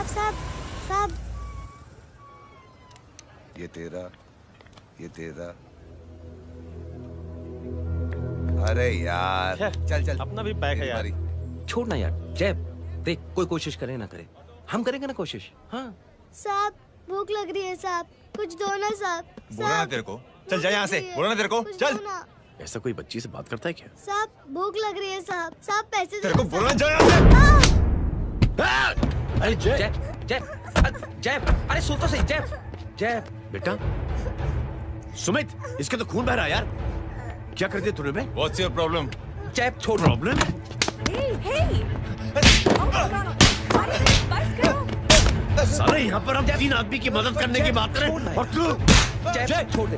साहब साहब साहब। ये तेरा, ये तेरा। अरे यार चल चल, अपना भी बैग है यार। छोड़ ना यार जय, देख कोई कोशिश करे ना करे, हम करेंगे ना कोशिश। हाँ साहब भूख लग रही है साहब, कुछ दो ना साहब। बोला ना तेरे को, चल जा यहाँ से। बोला ना तेरे को, चल। ऐसा कोई बच्ची से बात करता है क्या? साहब भूख लग रही है साहब, साहब पैसे तेरे को बोला जा। अरे जय जय जय, अरे सो तो सही जय। जय बेटा सुमित, इसके तो खून बह रहा है यार। क्या कर दिया तूने बे? What's your problem? जय छोड़। प्रॉब्लम? सारे यहाँ पर हम 3 आदमी की मदद करने की बात करें और तू जय छोड़ दे।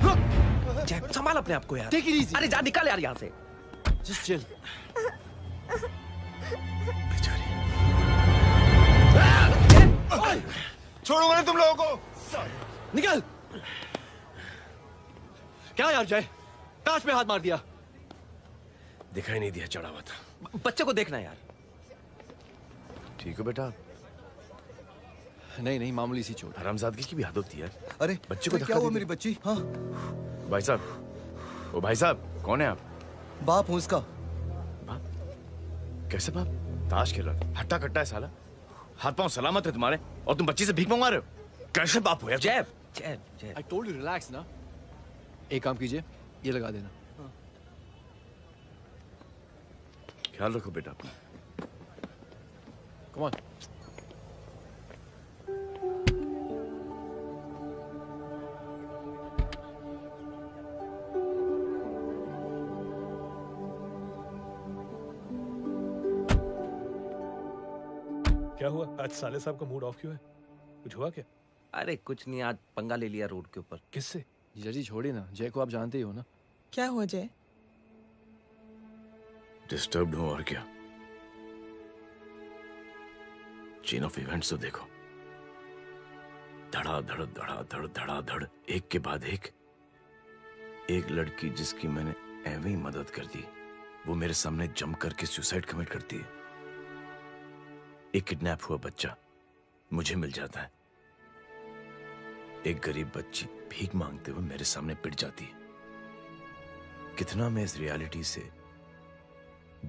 जय संभाल अपने आप को यार। Take it easy. अरे जा निकल यार यहाँ से। Just chill. छोड़ूंगा नहीं तुम लोगों को। निकल। क्या यार जय, ताश में हाथ मार दिया। दिखाई नहीं दिया, चढ़ा हुआ था। बच्चे को देखना यार। ठीक हो बेटा? नहीं नहीं, मामूली सी चोट। हरामजादगी की भी हद होती है। अरे बच्चे को क्या हुआ मेरी बच्ची? हाँ भाई साहब, ओ भाई साहब, कौन है आप? बाप हूँ इसका। बाप? कैसे बाप? ताश खेल रहा था, हट्टा कट्टा है साला। हाथ पांव सलामत है तुम्हारे और तुम बच्ची से भीख मंगवा रहे हो? कैसे बाप हो यार? जय जय जय। I told you relax ना। एक काम कीजिए, ये लगा देना। ख्याल रखो बेटा अपना। Come on. क्या हुआ आज साले साहब का मूड ऑफ क्यों है? कुछ हुआ क्या? अरे कुछ नहीं, आज पंगा ले लिया रोड के ऊपर। किससे? जीजा जी छोड़िए ना, जय को आप जानते ही हो ना। क्या हुआ जय? डिस्टर्ब्ड हूं और क्या। चेन ऑफ इवेंट्स तो देखो, धड़ाधड़ धड़ाधड़ धड़ाधड़, एक के बाद एक लड़की जिसकी मैंने एवं ही मदद कर दी, वो मेरे सामने जम करके सुसाइड कमिट करती है। एक किडनैप हुआ बच्चा मुझे मिल जाता है। एक गरीब बच्ची भीख मांगते हुए मेरे सामने पिट जाती है। कितना मैं इस रियलिटी से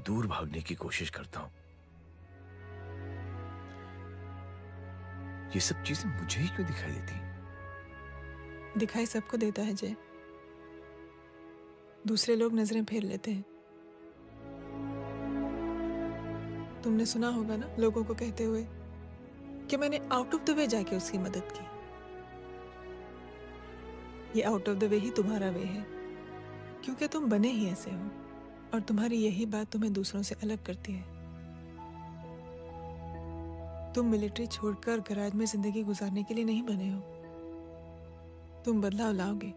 दूर भागने की कोशिश करता हूं। ये सब चीजें मुझे ही क्यों दिखाई देती? दिखाई सबको देता है जय, दूसरे लोग नजरें फेर लेते हैं। तुमने सुना होगा ना लोगों को कहते हुए कि मैंने आउट ऑफ द वे जाके उसकी मदद की। ये आउट ऑफ द वे ही तुम्हारा वे है, क्योंकि तुम बने ही ऐसे हो और तुम्हारी यही बात तुम्हें दूसरों से अलग करती है। तुम मिलिट्री छोड़कर गराज में जिंदगी गुजारने के लिए नहीं बने हो। तुम बदलाव लाओगे,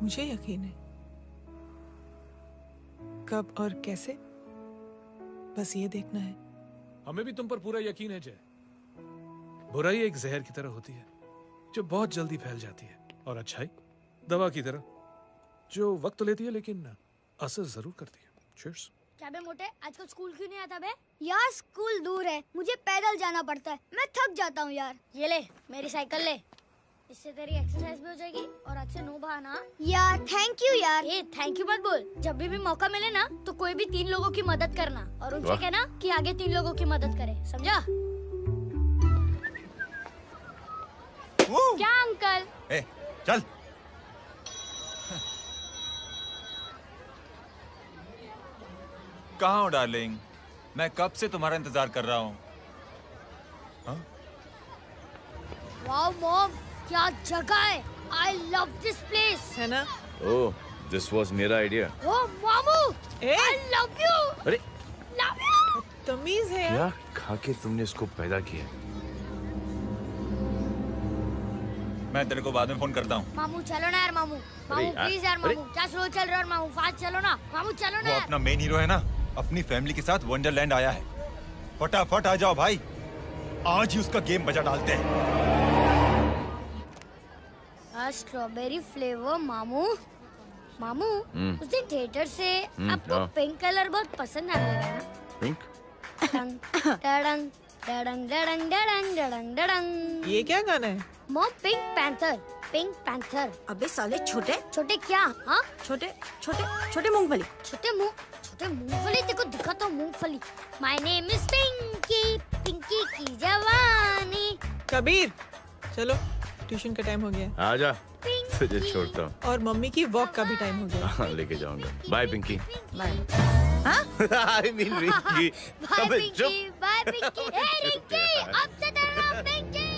मुझे यकीन है। कब और कैसे, बस ये देखना है। हमें भी तुम पर पूरा यकीन है जय। बुराई एक जहर की तरह होती है जो बहुत जल्दी फैल जाती है, और अच्छाई दवा की तरह जो वक्त लेती है लेकिन असर जरूर करती है। चीयर्स। क्या बे मोटे, आजकल स्कूल क्यों नहीं आता बे? यार स्कूल दूर है, मुझे पैदल जाना पड़ता है, मैं थक जाता हूँ यार। ये ले मेरी साइकिल ले, इससे तेरी एक्सरसाइज भी हो जाएगी और आज से नो बहाना। यार थैंक यू यार। ए थैंक यू मत बोल, जब भी मौका मिले ना तो कोई भी 3 लोगों की मदद करना और उनसे कहना कि आगे 3 लोगों की मदद करे, समझा? क्या अंकल? ए, चल। कहाँ हो डार्लिंग? मैं कब से तुम्हारा इंतजार कर रहा हूँ। वाओ मॉम, क्या जगह है। I love this place. है ना? ओह, दिस वाज मेरा आइडिया। ओह मामू, I love you. अरे Love you. तमीज है क्या खा के तुमने इसको पैदा किया? मैं तेरे को बाद में फोन करता हूँ। मामू चलो ना यार, मामू प्लीज यार, मामू क्या स्लो चल रहे हो मामू, फास्ट चलो ना मामू, चलो ना। वो अपना मेन हीरो है ना, अपनी फैमिली के साथ वंडरलैंड आया है। फटाफट आ जाओ भाई, आज ही उसका गेम बजा डालते हैं। स्ट्रॉबेरी फ्लेवर मामू। मामू उस दिन थिएटर से आपको हाँ। पिंक कलर बहुत पसंद आने लगा ना? पिंक? डडंग डडंग डडंग डडंग डडंग डडंग। ये क्या गाना है? Mom, pink panther, pink panther. अबे साले छोटे छोटे क्या? हाँ, छोटे छोटे छोटे मूंगफली। छोटे मूंगफली। देखो दिखाता हूँ मूंगफली। My name is Pinky, Pinky की जवानी। कबीर, चलो ट्यूशन का टाइम हो गया। आजा, तुझे छोड़ता हूँ। और मम्मी की वॉक का भी टाइम हो गया। हाँ, लेके जाऊंगा। Bye Pinky. I mean Rinki. Bye Pinky, bye Pinky. Hey Rinki, अब से तेरा नाम पिंकी।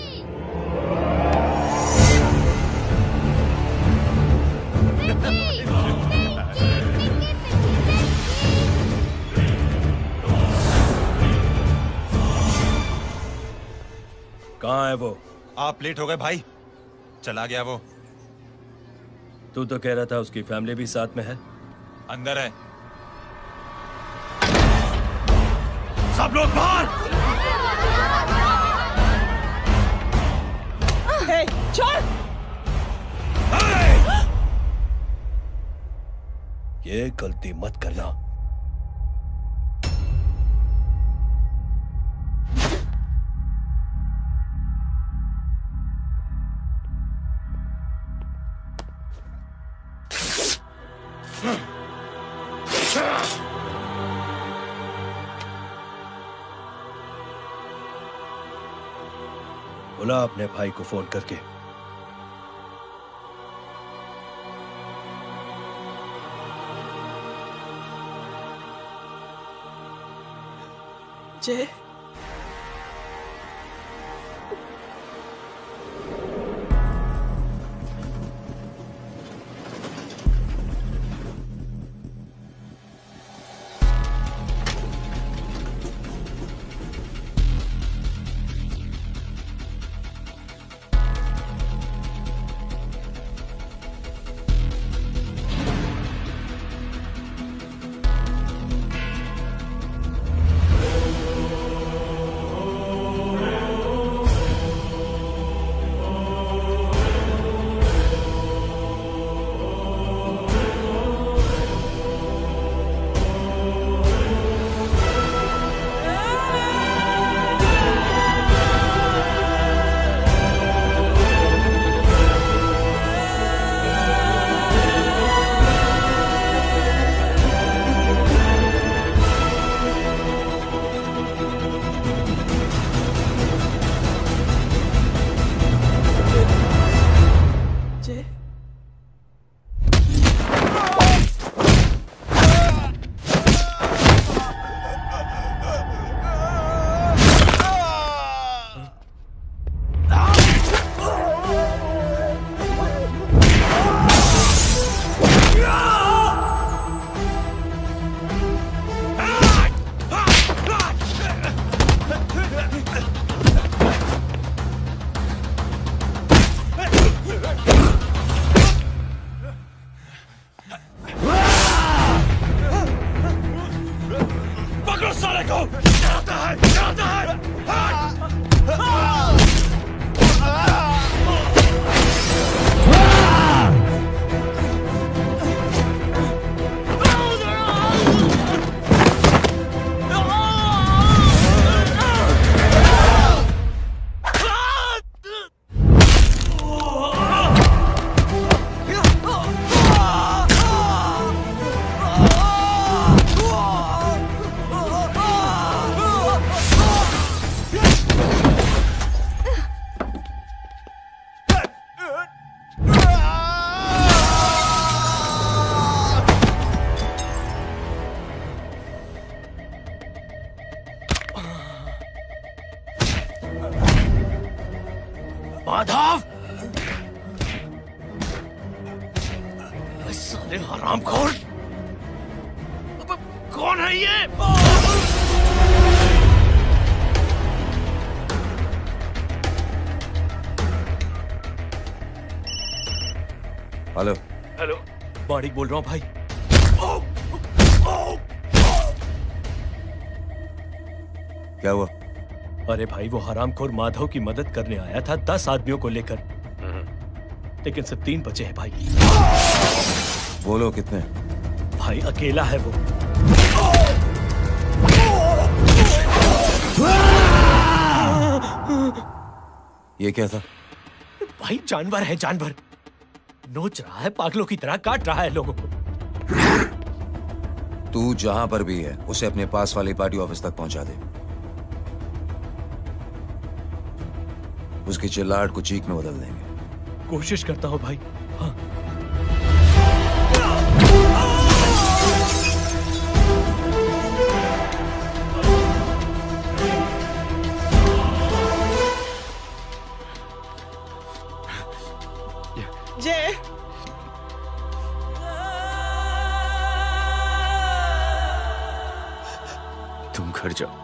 कहाँ है वो? आप लेट हो गए भाई। चला गया वो। तू तो कह रहा था उसकी फैमिली भी साथ में है। अंदर है। सब लोग बाहर। छोड़। ये गलती मत करना। बुला अपने भाई को फोन करके। जय, माधव, साले हरामखोर, कौन है ये? हेलो। हेलो, माणिक बोल रहा हूँ भाई। क्या हुआ? अरे भाई, वो हरामखोर माधव की मदद करने आया था 10 आदमियों को लेकर, लेकिन सिर्फ 3 बचे हैं भाई। बोलो कितने? भाई अकेला है वो। ये क्या था? भाई जानवर है, जानवर नोच रहा है, पागलों की तरह काट रहा है लोगों को। तू जहां पर भी है उसे अपने पास वाली पार्टी ऑफिस तक पहुंचा दे। उसकी चिल्लाहट को चीख में बदल देंगे। कोशिश करता हूं भाई। हाँ। जय, तुम घर जाओ।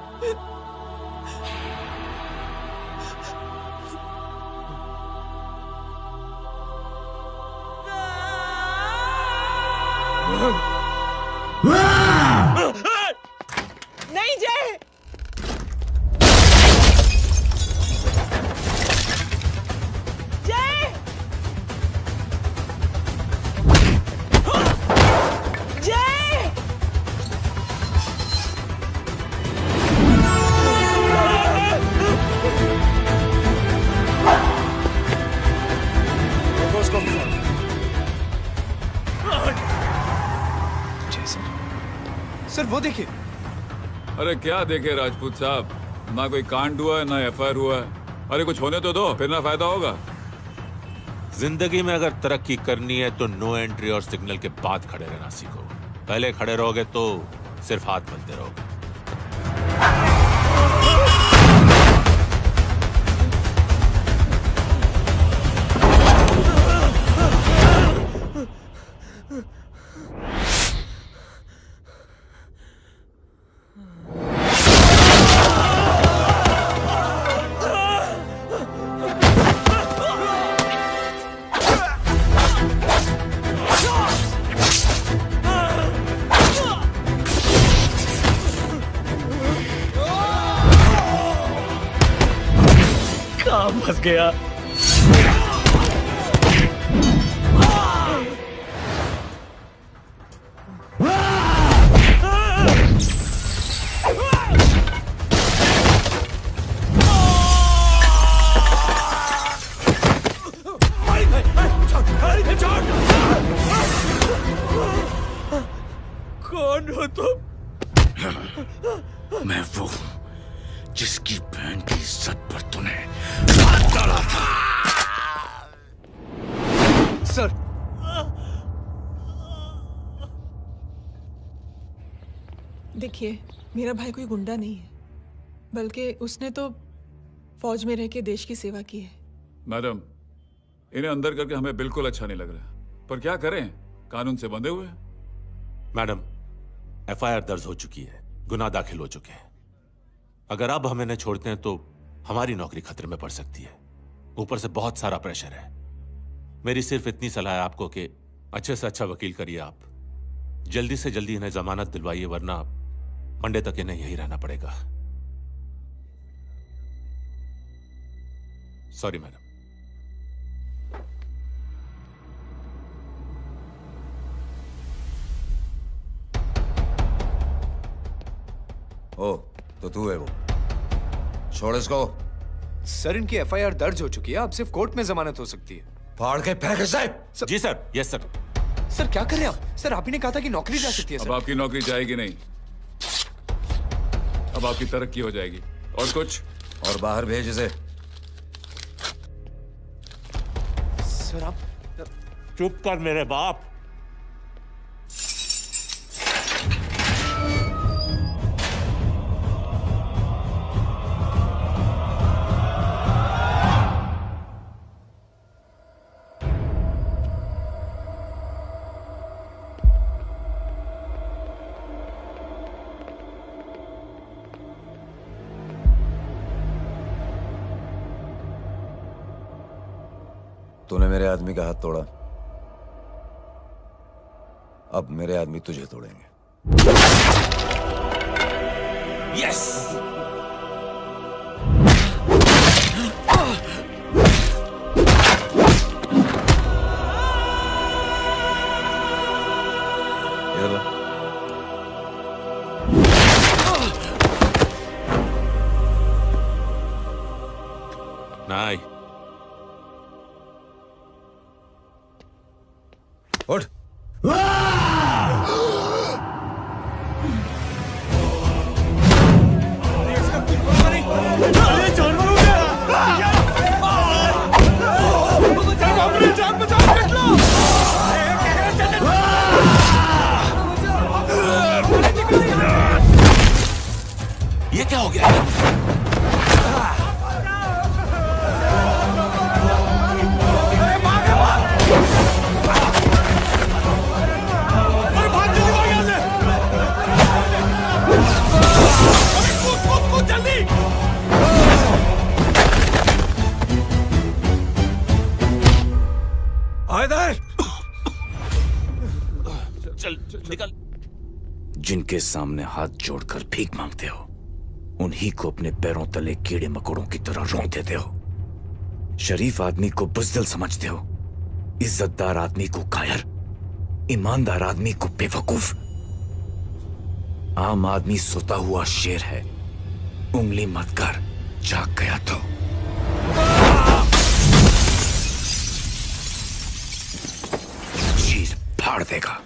नहीं जय, जय, जय, सर वो देखिए। अरे क्या देखे राजपूत साहब, ना कोई कांड हुआ है ना एफआईआर हुआ है। अरे कुछ होने तो दो, फिर ना फायदा होगा। जिंदगी में अगर तरक्की करनी है तो नो एंट्री और सिग्नल के बाद खड़े रहना सीखो। पहले खड़े रहोगे तो सिर्फ हाथ मलते रहोगे। काम फंस गया। कौन हो तुम? मैं वो हूं जिसकी बहन की इज्जत पर तूने हाथ डाला था। सर, देखिए मेरा भाई कोई गुंडा नहीं है, बल्कि उसने तो फौज में रह के देश की सेवा की है। मैडम, इन्हें अंदर करके हमें बिल्कुल अच्छा नहीं लग रहा, पर क्या करें, कानून से बंधे हुए हैं। मैडम, एफआईआर दर्ज हो चुकी है, गुनाह दाखिल हो चुके हैं। अगर अब हम इन्हें छोड़ते हैं तो हमारी नौकरी खतरे में पड़ सकती है। ऊपर से बहुत सारा प्रेशर है। मेरी सिर्फ इतनी सलाह है आपको कि अच्छे से अच्छा वकील करिए आप। जल्दी से जल्दी इन्हें जमानत दिलवाइए, वरना मंडे तक इन्हें यही रहना पड़ेगा। Sorry madam. ओ, तो तू है वो। छोड़ इसको। सर, इनकी एफआईआर दर्ज हो चुकी है, अब सिर्फ कोर्ट में जमानत हो सकती है। फाड़ के फेंक साहब। जी सर। Yes sir. सर क्या कर रहे हैं आप? सर, आप ही ने कहा था कि नौकरी जा सकती है। अब आपकी नौकरी जाएगी नहीं, अब आपकी तरक्की हो जाएगी। और कुछ? और बाहर भेज इसे। सर आप चुप कर मेरे बाप। तूने मेरे आदमी का हाथ तोड़ा, अब मेरे आदमी तुझे तोड़ेंगे। यस। इधर ला। उठ। ये क्या हो गया? चल निकल। जिनके सामने हाथ जोड़कर भीख मांगते हो उन्हीं को अपने पैरों तले कीड़े मकोड़ों की तरह रौंद देते हो। शरीफ आदमी को बुज़दिल समझते हो, इज्जतदार आदमी को कायर, ईमानदार आदमी को बेवकूफ। आम आदमी सोता हुआ शेर है, उंगली मत कर, जाग गया तो। चीर फाड़ देगा।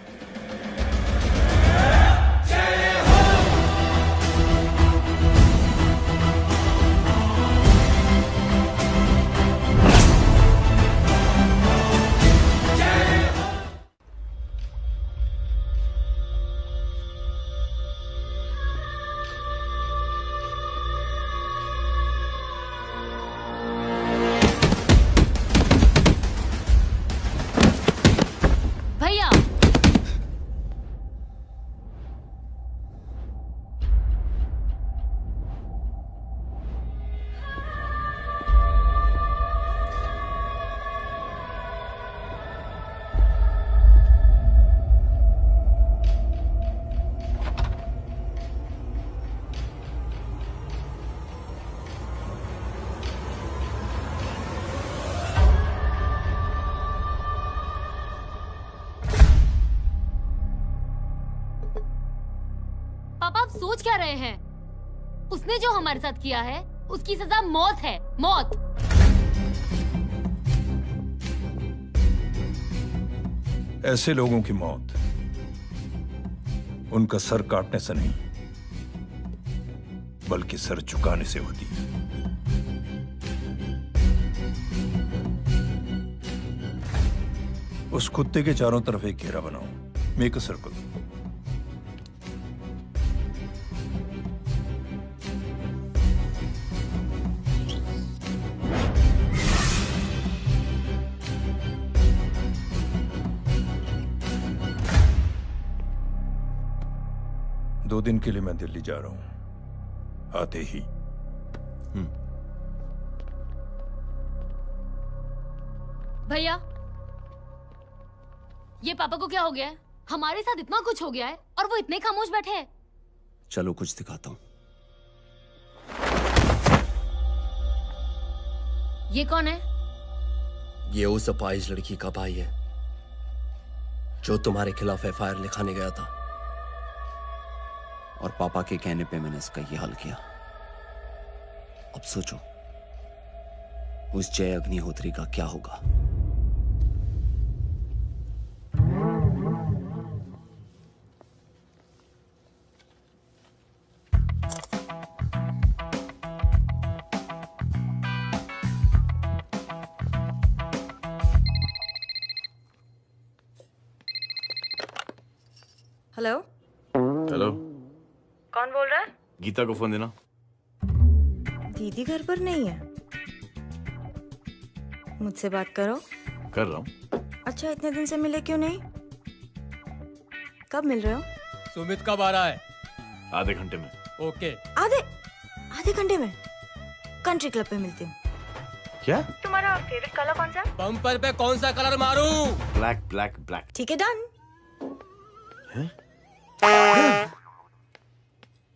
भैया पापा आप सोच क्या रहे हैं? उसने जो हमारे साथ किया है उसकी सजा मौत है, मौत। ऐसे लोगों की मौत उनका सर काटने से नहीं बल्कि सर झुकाने से होती है। उस कुत्ते के चारों तरफ एक घेरा बनाओ, मेक अ सर्कल। दो दिन के लिए मैं दिल्ली जा रहा हूं, आते ही। भैया ये पापा को क्या हो गया है? हमारे साथ इतना कुछ हो गया है और वो इतने खामोश बैठे हैं। चलो कुछ दिखाता हूं। ये कौन है? ये उस अपाहिज लड़की का भाई है जो तुम्हारे खिलाफ एफआईआर लिखाने गया था। और पापा के कहने पे मैंने इसका ये हाल किया। अब सोचो उस जय अग्निहोत्री का क्या होगा। हेलो हेलो, कौन बोल रहा है? गीता को फोन देना। दीदी घर पर नहीं है। मुझसे बात करो। कर रहा हूँ। अच्छा इतने दिन से मिले क्यों नहीं? कब मिल रहे हो? सुमित कब आ रहा है? आधे घंटे में। ओके। आधे घंटे में कंट्री क्लब पे मिलती हूँ। क्या? तुम्हारा फेवरेट कलर कौन सा? बम्पर पे कौन सा कलर मारूं? Black black black. ठीक है डन।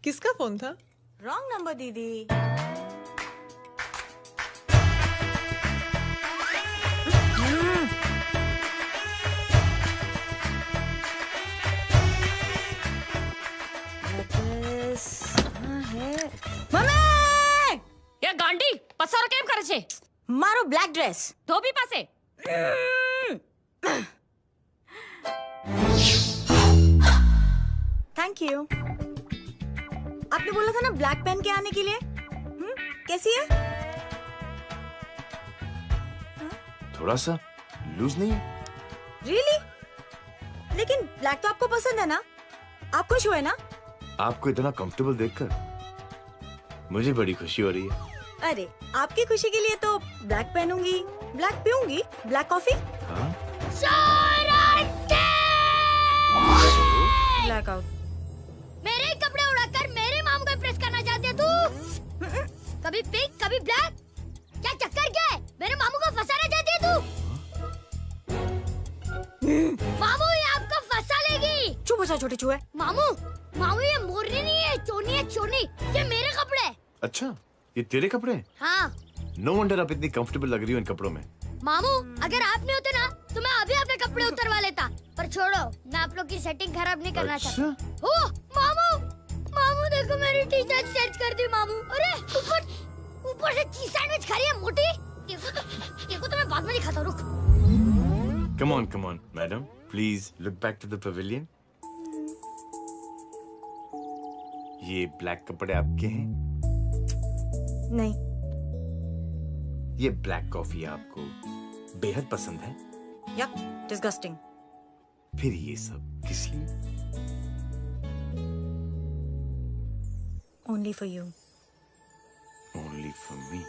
किसका फोन था? रॉन्ग नंबर दीदी। मम्मी! ये गांडी पसारो केम करे छे? मारो ब्लैक ड्रेस ધોબી પાસે थैंक यू। आपने बोला था ना ब्लैक पेन के आने के लिए। कैसी है? थोड़ा सा लूज नहीं है? रियली? लेकिन ब्लैक तो आपको पसंद है ना? आप खुश हुए ना? आपको इतना कंफर्टेबल देखकर मुझे बड़ी खुशी हो रही है। अरे आपकी खुशी के लिए तो ब्लैक पहनूंगी, ब्लैक पीऊंगी, ब्लैक कॉफी। Black out. मेरे कपड़े उड़ाकर मेरे मामू को प्रेस करना चाहती है तू? कभी पिंक कभी ब्लैक, क्या चक्कर क्या है? मेरे मामू को फंसाना चाहती है तू? मामू ये आपको फंसा लेगी। चुप हो जा छोटे चूहे। मामू मामू ये मोरनी नहीं है, चोनी है चोनी। ये मेरे कपड़े। अच्छा ये तेरे कपड़े हैं? हाँ। नो वंडर आप इतनी कंफर्टेबल लग रही हो इन कपड़ों में। मामू अगर आप नहीं होते ना तो मैं अभी अपने कपड़े उतरवा लेता, पर छोड़ो मैं आप लोग की सेटिंग खराब नहीं करना चाहता। ओह मामू, मामू देखो मेरी टी शर्ट चेंज कर दी मामू। अरे ऊपर से चीज सैंडविच खा रही है मोटी। देखो तो मैं बाद में दिखाता हूँ, रुक। Come on, madam. Please look back to the pavilion. ये ब्लैक कपड़े आपके हैं? नहीं। ये ब्लैक कॉफी आपको बेहद पसंद है? या डिस्गस्टिंग। फिर ये सब किस लिए? Only for you. Only for me.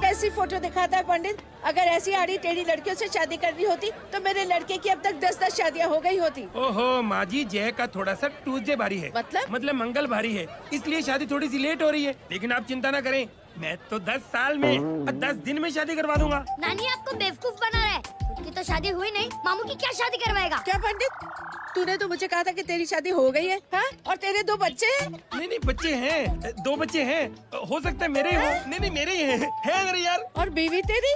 कैसी फोटो दिखाता है पंडित? अगर ऐसी आड़ी टेढ़ी लड़कियों से शादी करनी होती तो मेरे लड़के की अब तक 10-10 शादियां हो गई होती। ओहो माँ जी, जय का थोड़ा सा ट्यूसडे भारी है। मतलब मंगल भारी है, इसलिए शादी थोड़ी सी लेट हो रही है। लेकिन आप चिंता ना करें, मैं तो 10 साल में और 10 दिन में शादी करवा दूंगा। नानी आपको बेवकूफ बना रहा है। खुद की तो शादी हुई नहीं, मामू की क्या शादी करवाएगा? क्या पंडित, तूने तो मुझे कहा था कि तेरी शादी हो गई है, हाँ? और तेरे 2 बच्चे हैं? नहीं बच्चे हैं, 2 बच्चे हैं। हो सकता है मेरे हो। नहीं मेरे ही हैं। है मेरे यार। और बीवी तेरी?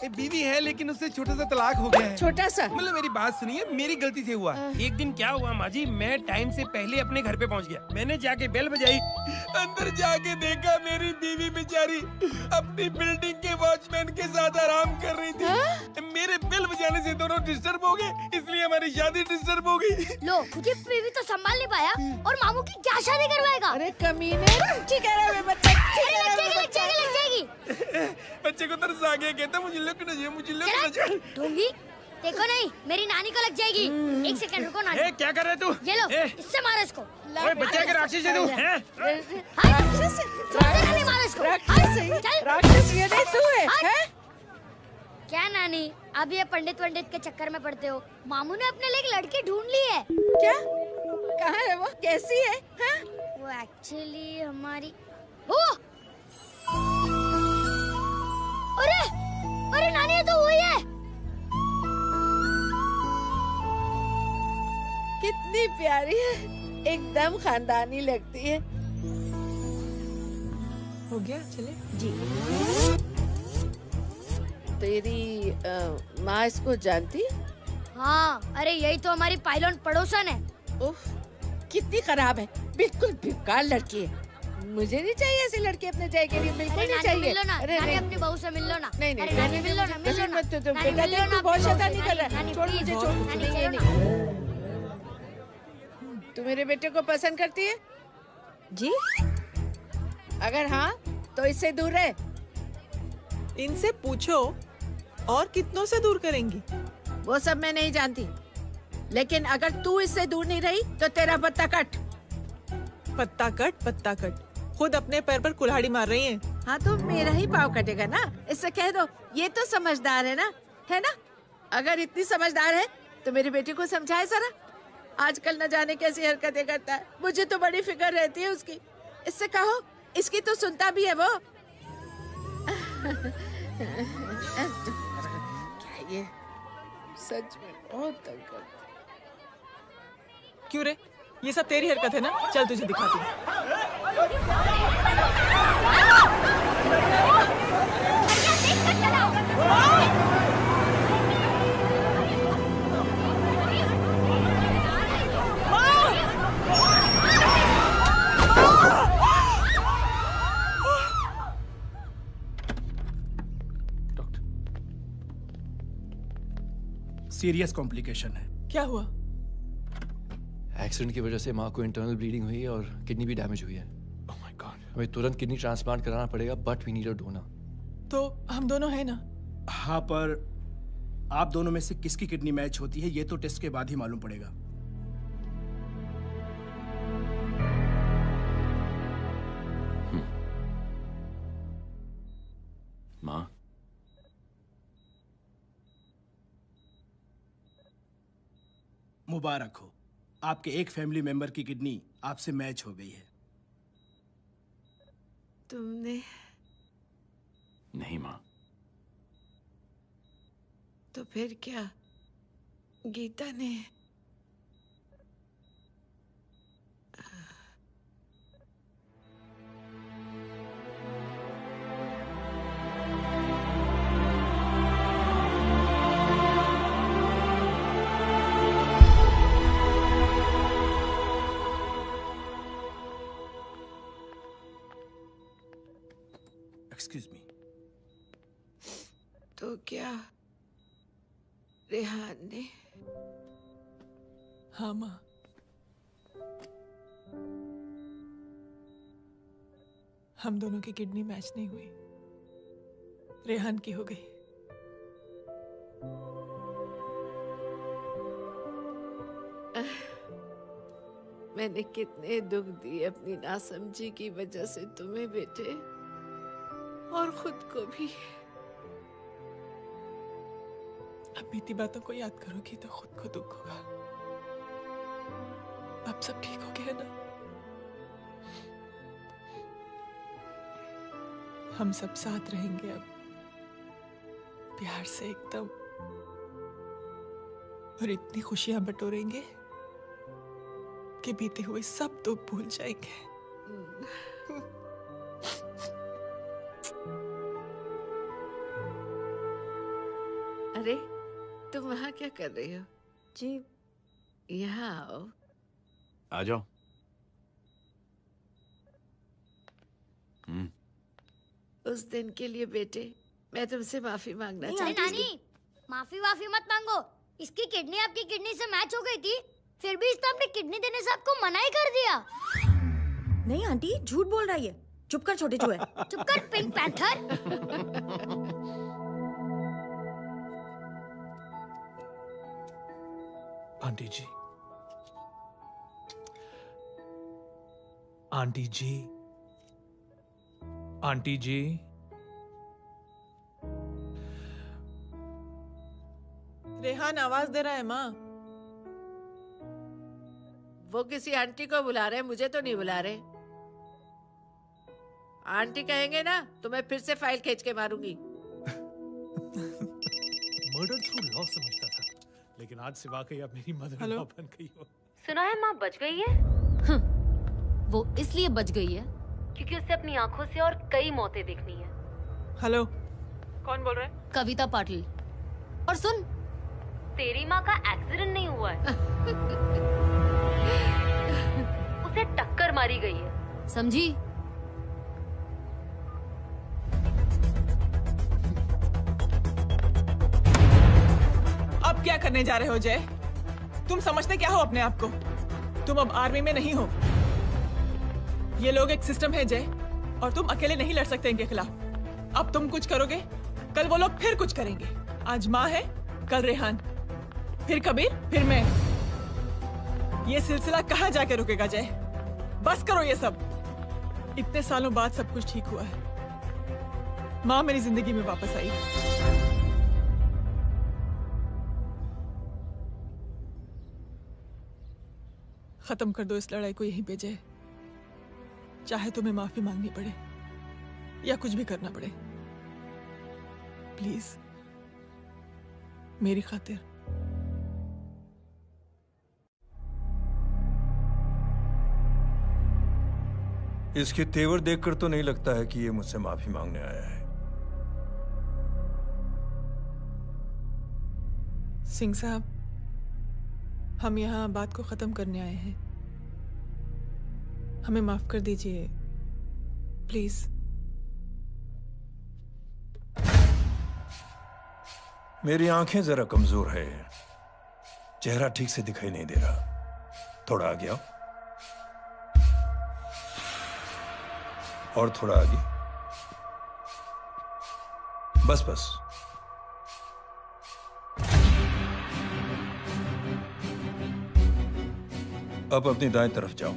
बीवी है लेकिन उससे छोटा सा तलाक हो गया है। छोटा सा? मतलब मेरी बात सुनिए, मेरी गलती से हुआ। एक दिन क्या हुआ माँ जी, मैं टाइम से पहले अपने घर पे पहुँच गया। मैंने जाके बेल बजाई, अंदर जाके देखा मेरी बीवी बेचारी अपनी बिल्डिंग के वॉचमैन के साथ आराम कर रही थी। मेरे बेल बजाने से दोनों डिस्टर्ब हो गए, इसलिए हमारी शादी डिस्टर्ब हो गई। लो खुद बीवी तो संभाल नहीं पाया और मामू की क्या शादी करवाएगा? अरे कमीने, ठीक है रे बच्चा, ठीक है रे बच्चा। लग जाएगी। बच्चे को तरस आ गया, कहता मुझे लग ना जाए, मुझे लग ना जाए। ढोंगी देखो नहीं, मेरी नानी को लग जाएगी। 1 सेकंड रुको नानी। क्या कर रहे तू? ये लो, इससे मारो इसको। ओए बच्चा के राक्षस है तू, हैं? राक्षस ये नहीं तू है? क्या नानी, अब ये पंडित के चक्कर में पड़ते हो? मामू ने अपने लिए एक लड़की ढूंढ ली है। क्या? कहाँ है वो? कैसी है? हाँ? वो एक्चुअली हमारी अरे नानी ये तो वही है। कितनी प्यारी है, एकदम खानदानी लगती है। हो गया, चले जी। तेरी माँ इसको जानती? हाँ, अरे यही तो हमारी पायलट पड़ोसन है। उफ, कितनी खराब है, बिल्कुल बेकार लड़की है। मुझे नहीं चाहिए ऐसी लड़की अपने जय के लिए, बिल्कुल नहीं चाहिए। मिल लो ना, अरे नानी अपनी बहू से मिल लो ना। नहीं अरे नानी मिल लो ना, मिल लो ना। बेटा देख तू बहुत शैतानी कर रहा है। छोड़ मुझे, छोड़। तू मेरे बेटे को पसंद करती है? जी। अगर हाँ तो इससे दूर रहे। इनसे पूछो और कितनों से दूर करेंगी? वो सब मैं नहीं जानती, लेकिन अगर तू इससे दूर नहीं रही तो तेरा पत्ता कट। पत्ता कट, खुद अपने पैर पर कुल्हाड़ी मार रही हैं। हाँ तो मेरा ही पाँव कटेगा ना, इससे कह दो। ये तो समझदार है ना, है ना? अगर इतनी समझदार है तो मेरी बेटी को समझाए जरा। आजकल न जाने कैसी हरकतें करता है, मुझे तो बड़ी फिक्र रहती है उसकी। इससे कहो, इसकी तो सुनता भी है वो। क्या ये सच में बहुत तंग करता। क्यों रे, ये सब तेरी हरकत है ना? चल तुझे दिखाती हूँ। सीरियस कॉम्प्लिकेशन है। क्या हुआ? एक्सीडेंट की वजह से माँ को इंटरनल ब्लीडिंग हुई है और किडनी भी डैमेज हुई है। Oh my god. हमें तुरंत किडनी ट्रांसप्लांट कराना पड़ेगा, but we need a donor. तो हम दोनों हैं ना? हाँ, पर आप दोनों में से किसकी किडनी मैच होती है ये तो टेस्ट के बाद ही मालूम पड़ेगा। माँ, मुबारक हो, आपके एक फैमिली मेंबर की किडनी आपसे मैच हो गई है। तुमने? नहीं माँ। तो फिर क्या गीता ने? Excuse me. तो क्या रेहान ने? हाँ माँ। हम दोनों की किडनी मैच नहीं हुई, रेहान की हो गई। मैंने कितने दुख दिए अपनी नासमझी की वजह से तुम्हें बेटे, और खुद को भी। अब बीती बातों को याद करोगी तो खुद को दुख होगा। अब सब ठीक हो गया ना? हम सब साथ रहेंगे अब, प्यार से एकदम, और इतनी खुशियां बटोरेंगे कि बीते हुए सब दुख भूल जाएंगे। अरे तुम वहाँ क्या कर रही हो? जी यहाँ आओ। आ जाओ। उस दिन के लिए बेटे मैं तुमसे माफी मांगना नहीं चाहती हूँ। नानी, माफी मत मांगो। इसकी किडनी आपकी किडनी से मैच हो गई थी, फिर भी इसने अपनी किडनी देने से आपको मना ही कर दिया। नहीं आंटी, झूठ बोल रही है। चुप कर छोटे चूहे। चुप कर पिंक पैंथर। आंटी जी, आंटी जी, आंटी जी, रेहान आवाज दे रहा है माँ। वो किसी आंटी को बुला रहे हैं, मुझे तो नहीं बुला रहे। आंटी कहेंगे ना तो मैं फिर से फाइल खींच के मारूंगी। मर्डर थ्रू लॉ समझता था, लेकिन आज से वाकई अब मेरी मदर इन लॉ बन गई हो। सुना है माँ बच गई है। वो इसलिए बच गई है क्योंकि उसे अपनी आंखों से और कई मौतें देखनी है। हेलो, कौन बोल रहा है? कविता पाटिल। और सुन, तेरी माँ का एक्सीडेंट नहीं हुआ है, उसे टक्कर मारी गई है, समझी? अब क्या करने जा रहे हो जय? तुम समझते क्या हो अपने आप को? तुम अब आर्मी में नहीं हो। ये लोग एक सिस्टम है जय, और तुम अकेले नहीं लड़ सकते इनके खिलाफ। अब तुम कुछ करोगे, कल वो लोग फिर कुछ करेंगे। आज माँ है, कल रेहान, फिर कबीर, फिर मैं। ये सिलसिला कहाँ जाके रुकेगा जय? बस करो ये सब। इतने सालों बाद सब कुछ ठीक हुआ है। माँ मेरी जिंदगी में वापस आई। खत्म कर दो इस लड़ाई को यहीं पे जय। चाहे तुम्हें माफी मांगनी पड़े या कुछ भी करना पड़े, प्लीज मेरी खातिर। इसके तेवर देखकर तो नहीं लगता है कि ये मुझसे माफी मांगने आया है। सिंह साहब, हम यहाँ बात को खत्म करने आए हैं। हमें माफ कर दीजिए प्लीज। मेरी आंखें जरा कमजोर है, चेहरा ठीक से दिखाई नहीं दे रहा। थोड़ा आगे आओ, और थोड़ा आगे, बस बस। अब अपनी दाएं तरफ जाओ।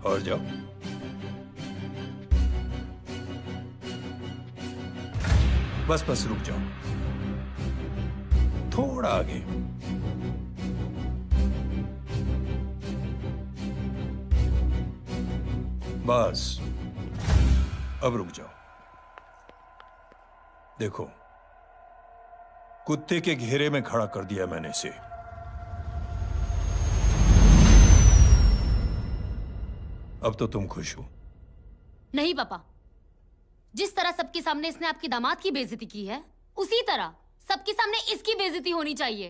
और जाओ। बस बस रुक जाओ, थोड़ा आगे। बस अब रुक जाओ। देखो, कुत्ते के घेरे में खड़ा कर दिया मैंने इसे। अब तो तुम खुश हो? नहीं पापा, जिस तरह सबके सामने इसने आपकी दामाद की बेइज्जती की है, उसी तरह सबके सामने इसकी बेइज्जती होनी चाहिए।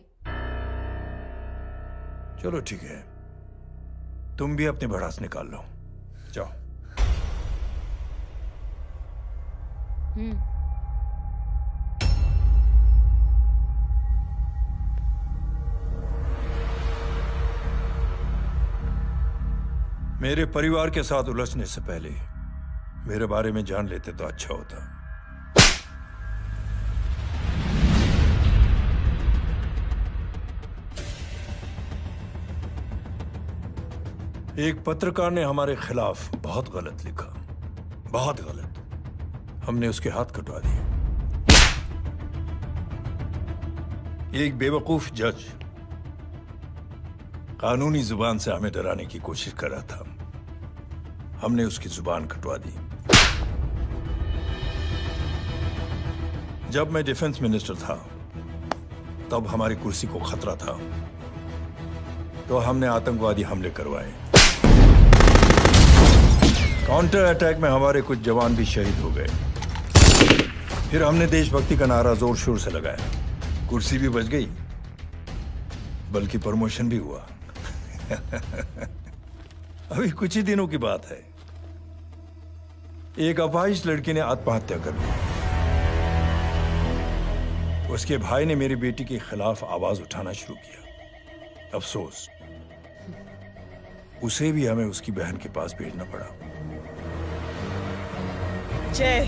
चलो ठीक है, तुम भी अपनी भड़ास निकाल लो, जाओ। मेरे परिवार के साथ उलझने से पहले मेरे बारे में जान लेते तो अच्छा होता। एक पत्रकार ने हमारे खिलाफ बहुत गलत लिखा, बहुत गलत। हमने उसके हाथ कटवा दिए। एक बेवकूफ जज कानूनी जुबान से हमें डराने की कोशिश कर रहा था। हमने उसकी जुबान कटवा दी। जब मैं डिफेंस मिनिस्टर था, तब हमारी कुर्सी को खतरा था, तो हमने आतंकवादी हमले करवाए। काउंटर अटैक में हमारे कुछ जवान भी शहीद हो गए। फिर हमने देशभक्ति का नारा जोर शोर से लगाया। कुर्सी भी बच गई, बल्कि प्रमोशन भी हुआ। अभी कुछ ही दिनों की बात है, एक अपाहिज लड़की ने आत्महत्या कर ली। उसके भाई ने मेरी बेटी के खिलाफ आवाज उठाना शुरू किया। अफसोस, उसे भी हमें उसकी बहन के पास भेजना पड़ा। जय,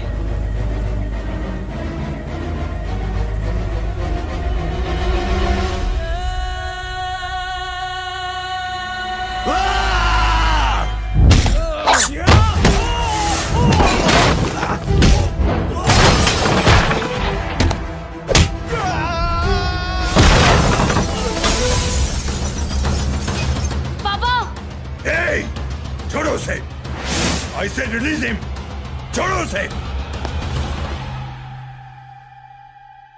छोड़ो उसे! I said release him! छोड़ो उसे!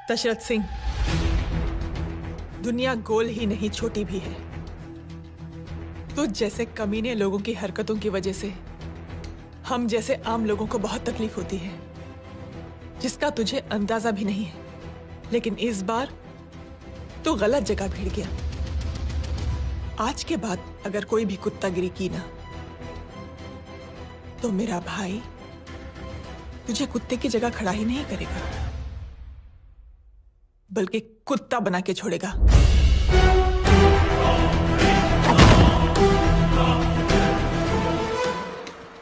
दशरथ सिंह, दुनिया गोल ही नहीं छोटी भी है। तुझ जैसे कमीने लोगों की हरकतों की वजह से हम जैसे आम लोगों को बहुत तकलीफ होती है, जिसका तुझे अंदाजा भी नहीं है। लेकिन इस बार तू गलत जगह भिड़ गया। आज के बाद अगर कोई भी कुत्तागिरी की ना, तो मेरा भाई तुझे कुत्ते की जगह खड़ा ही नहीं करेगा, बल्कि कुत्ता बना के छोड़ेगा।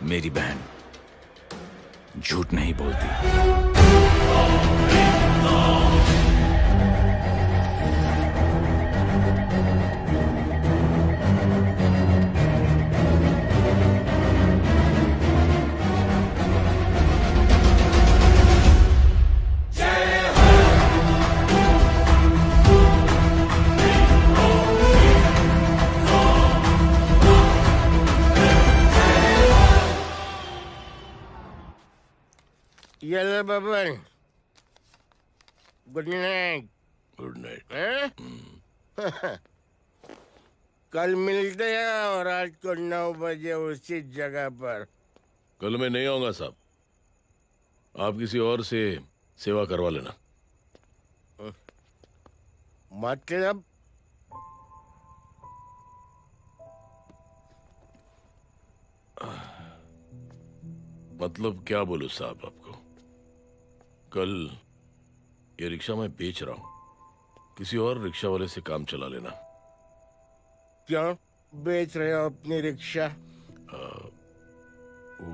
मेरी बहन झूठ नहीं बोलती। Yellow Baban, good night. Good night. कल मिलते हैं और रात को 9 बजे उसी जगह पर। कल मैं नहीं आऊंगा साहब, आप किसी और से सेवा करवा लेना। मतलब? मतलब क्या बोलूं साहब आपको। कल ये रिक्शा मैं बेच रहा हूँ, किसी और रिक्शा वाले से काम चला लेना। क्यों बेच रहे हो अपनी रिक्शा? वो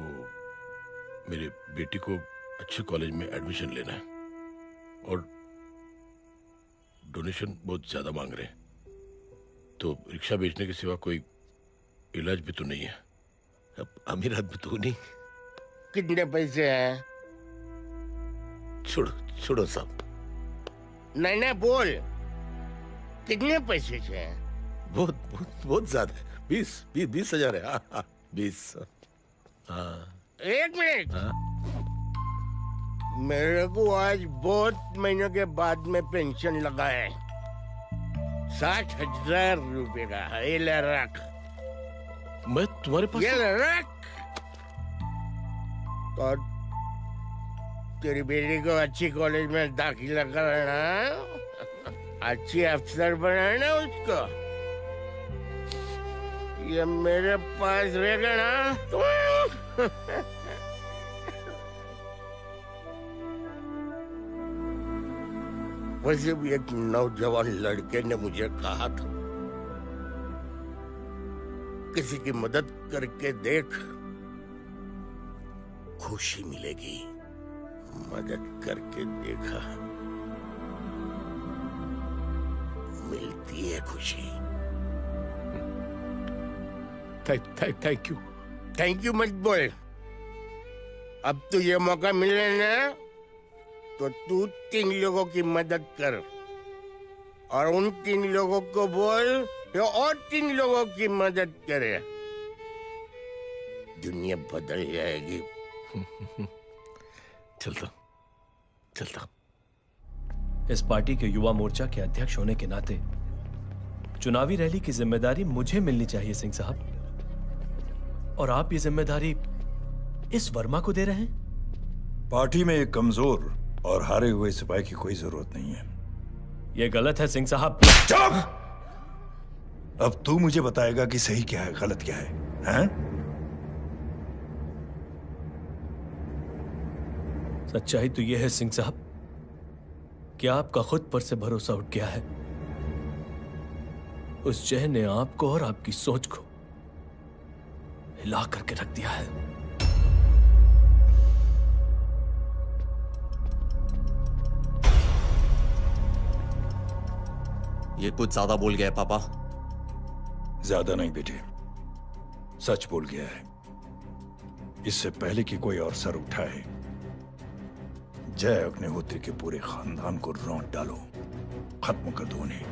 मेरे बेटी को अच्छे कॉलेज में एडमिशन लेना है और डोनेशन बहुत ज्यादा मांग रहे हैं, तो रिक्शा बेचने के सिवा कोई इलाज भी तो नहीं है। अब अमीर आदमी तो नहीं। कितने पैसे हैं? छोड़ो छोड़ो साहब। नहीं बोल, कितने पैसे हैं? बहुत बहुत बहुत ज्यादा है। 20,000 है। हाँ 20। हाँ 1 मिनट। मेरे को आज बहुत महीनों के बाद में पेंशन लगा है, 60,000 रुपए का। ये ले रख। मैं तुम्हारे पास? ये ले रख। और तेरी बेटी को अच्छी कॉलेज में दाखिला कराना, अच्छी अफसर बनाना उसको। ये मेरे पास रहेगा ना तो वैसे भी एक नौजवान लड़के ने मुझे कहा था, किसी की मदद करके देख, खुशी मिलेगी। मदद करके देखा, मिलती है खुशी। Thank you. थैंक यू मत बोल। अब तो ये मौका मिले ना, तो तू 3 लोगों की मदद कर और उन 3 लोगों को बोल तो और 3 लोगों की मदद करे। दुनिया बदल जाएगी। चलता। इस पार्टी के युवा मोर्चा के अध्यक्ष होने के नाते चुनावी रैली की जिम्मेदारी मुझे मिलनी चाहिए सिंह साहब, और आप ये जिम्मेदारी इस वर्मा को दे रहे हैं। पार्टी में एक कमजोर और हारे हुए सिपाही की कोई जरूरत नहीं है। यह गलत है सिंह साहब। चुप! अब तू मुझे बताएगा कि सही क्या है, गलत क्या है, हैं? सच्चाई तो यह है सिंह साहब कि आपका खुद पर से भरोसा उठ गया है। उस जय ने आपको और आपकी सोच को हिला करके रख दिया है। ये कुछ ज्यादा बोल गया है पापा। ज्यादा नहीं बेटे, सच बोल गया है। इससे पहले कि कोई और सर उठाए, जय अग्निहोत्री के पूरे खानदान को रौंद डालो, खत्म कर दो उन्हें।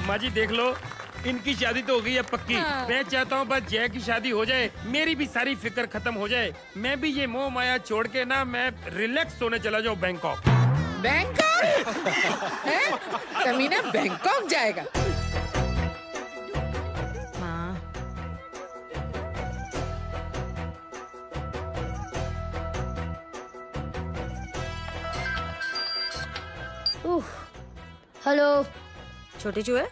माँ जी देख लो, इनकी शादी तो हो गई है पक्की। हाँ। मैं चाहता हूँ बस जय की शादी हो जाए, मेरी भी सारी फिक्र खत्म हो जाए। मैं भी ये मोह माया छोड़ के ना, मैं रिलैक्स होने चला जाऊँ बैंकॉक। बैंकॉक? तमीना बैंकॉक जाएगा? हेलो छोटे चूहे,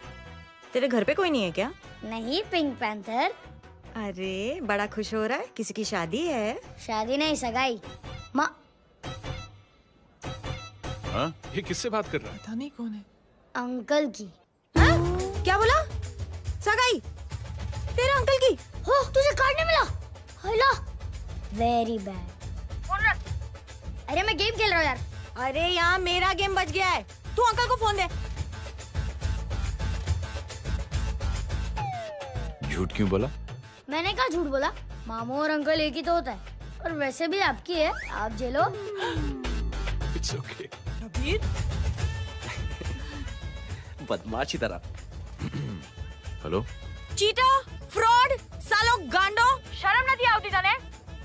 तेरे घर पे कोई नहीं है क्या? नहीं, पिंक पैंथर। अरे बड़ा खुश हो रहा है, किसी की शादी है? शादी नहीं, सगाई। माँ हाँ? ये किससे बात कर रहा है? पता नहीं कौन है। अंकल की। क्या बोला? सगाई? तेरे अंकल की? हो, तुझे कार्ड नहीं मिला? Hello, very bad. अरे मैं गेम खेल रहा हूँ यार। अरे यहाँ मेरा गेम बच गया है, तू अंकल को फोन दे। झूठ क्यों बोला? मैंने कहा झूठ बोला? मामू और अंकल एक ही तो होता है, और वैसे भी आपकी है, आप झेलो। It's okay. बदमाश की तरह। हेलो, चीटा, फ्रॉड, सालो गांडो, शर्म नहीं आती तने?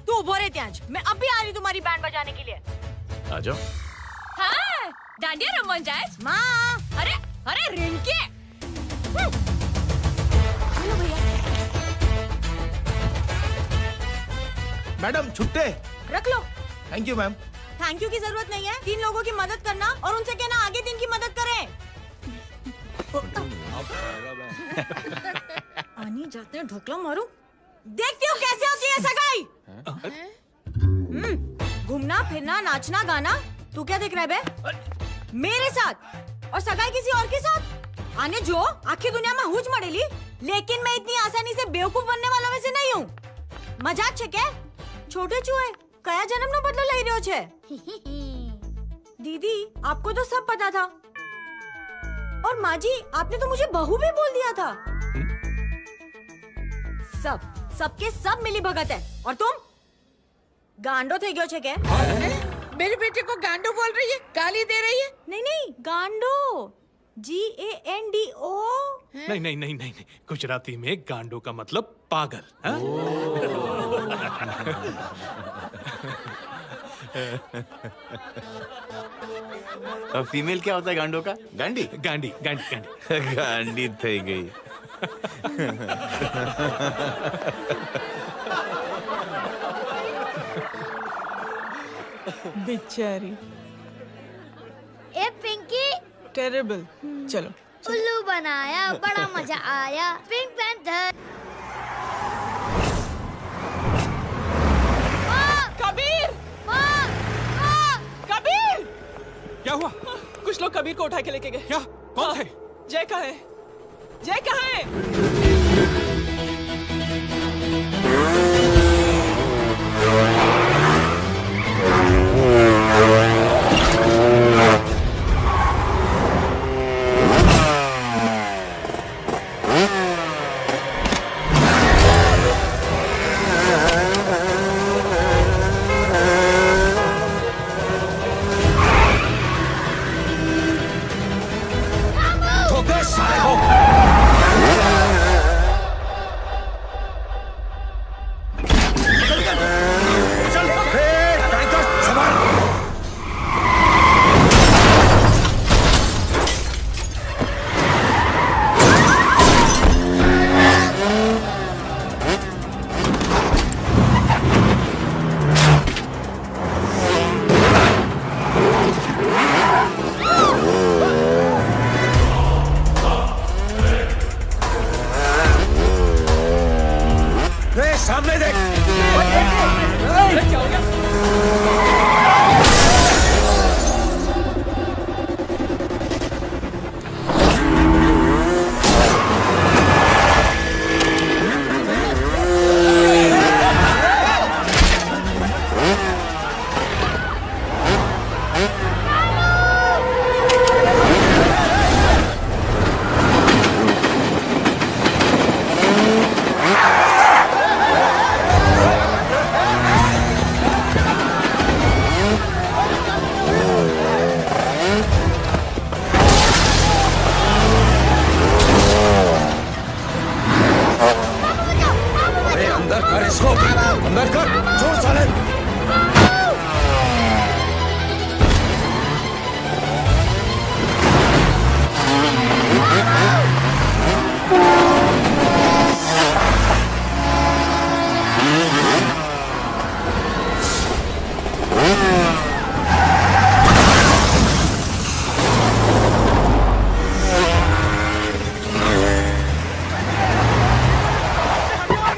तू उभो रे त्यांज, मैं अब भी आ रही तुम्हारी बैंड बजाने के लिए। आ जाओ। हाँ, डांडिया रमन जाए। माँ, अरे अरे रिंकी। हेलो भैया। मैडम छुट्टे। रख लो। Thank you ma'am. Thank you की जरूरत नहीं है, 3 लोगों की मदद करना और उनसे कहना आगे 3 की मदद करें। आनी जाते हैं ढोकला मारूं। देखती हूँ कैसे होती है सगाई। घूमना फिरना नाचना गाना, तू क्या देख रहा है बे? मेरे साथ और सगाई किसी और के साथ। आने जो आखिर दुनिया में हुज मड़ेली, लेकिन मैं इतनी आसानी से बेवकूफ बनने वालों में से नहीं हूँ। मजाक छे क्या? छोटे चूहे कया जन्म नो बदलो लई रह्यो छे। दीदी आपको तो सब पता था, और माँ जी आपने तो मुझे बहू भी बोल दिया था। सबके सब मिली भगत है, और तुम गांडो थे गयो छे क्या? मेरे बेटे को गांडो बोल रही है, गाली दे रही है। नहीं गांडो, GANDO। नहीं नहीं नहीं नहीं नहीं, गुजराती में गांडो का मतलब पागल। हाँ? अब फीमेल क्या होता है गांडो का? गांडी गांडी गांडी गांडी गांडी थई गई। बेचारी। ए पिंकी, टेरेबल। चलो उल्लू बनाया, बड़ा मजा आया। Pink panther. कबीर! कबीर! क्या हुआ? कुछ लोग कबीर को उठा के लेके गए। क्या? कौन थे? जय कहाँ है? जय कहाँ है? सामने देख। क्या हो गया? अंदर कर, छोड़ साले।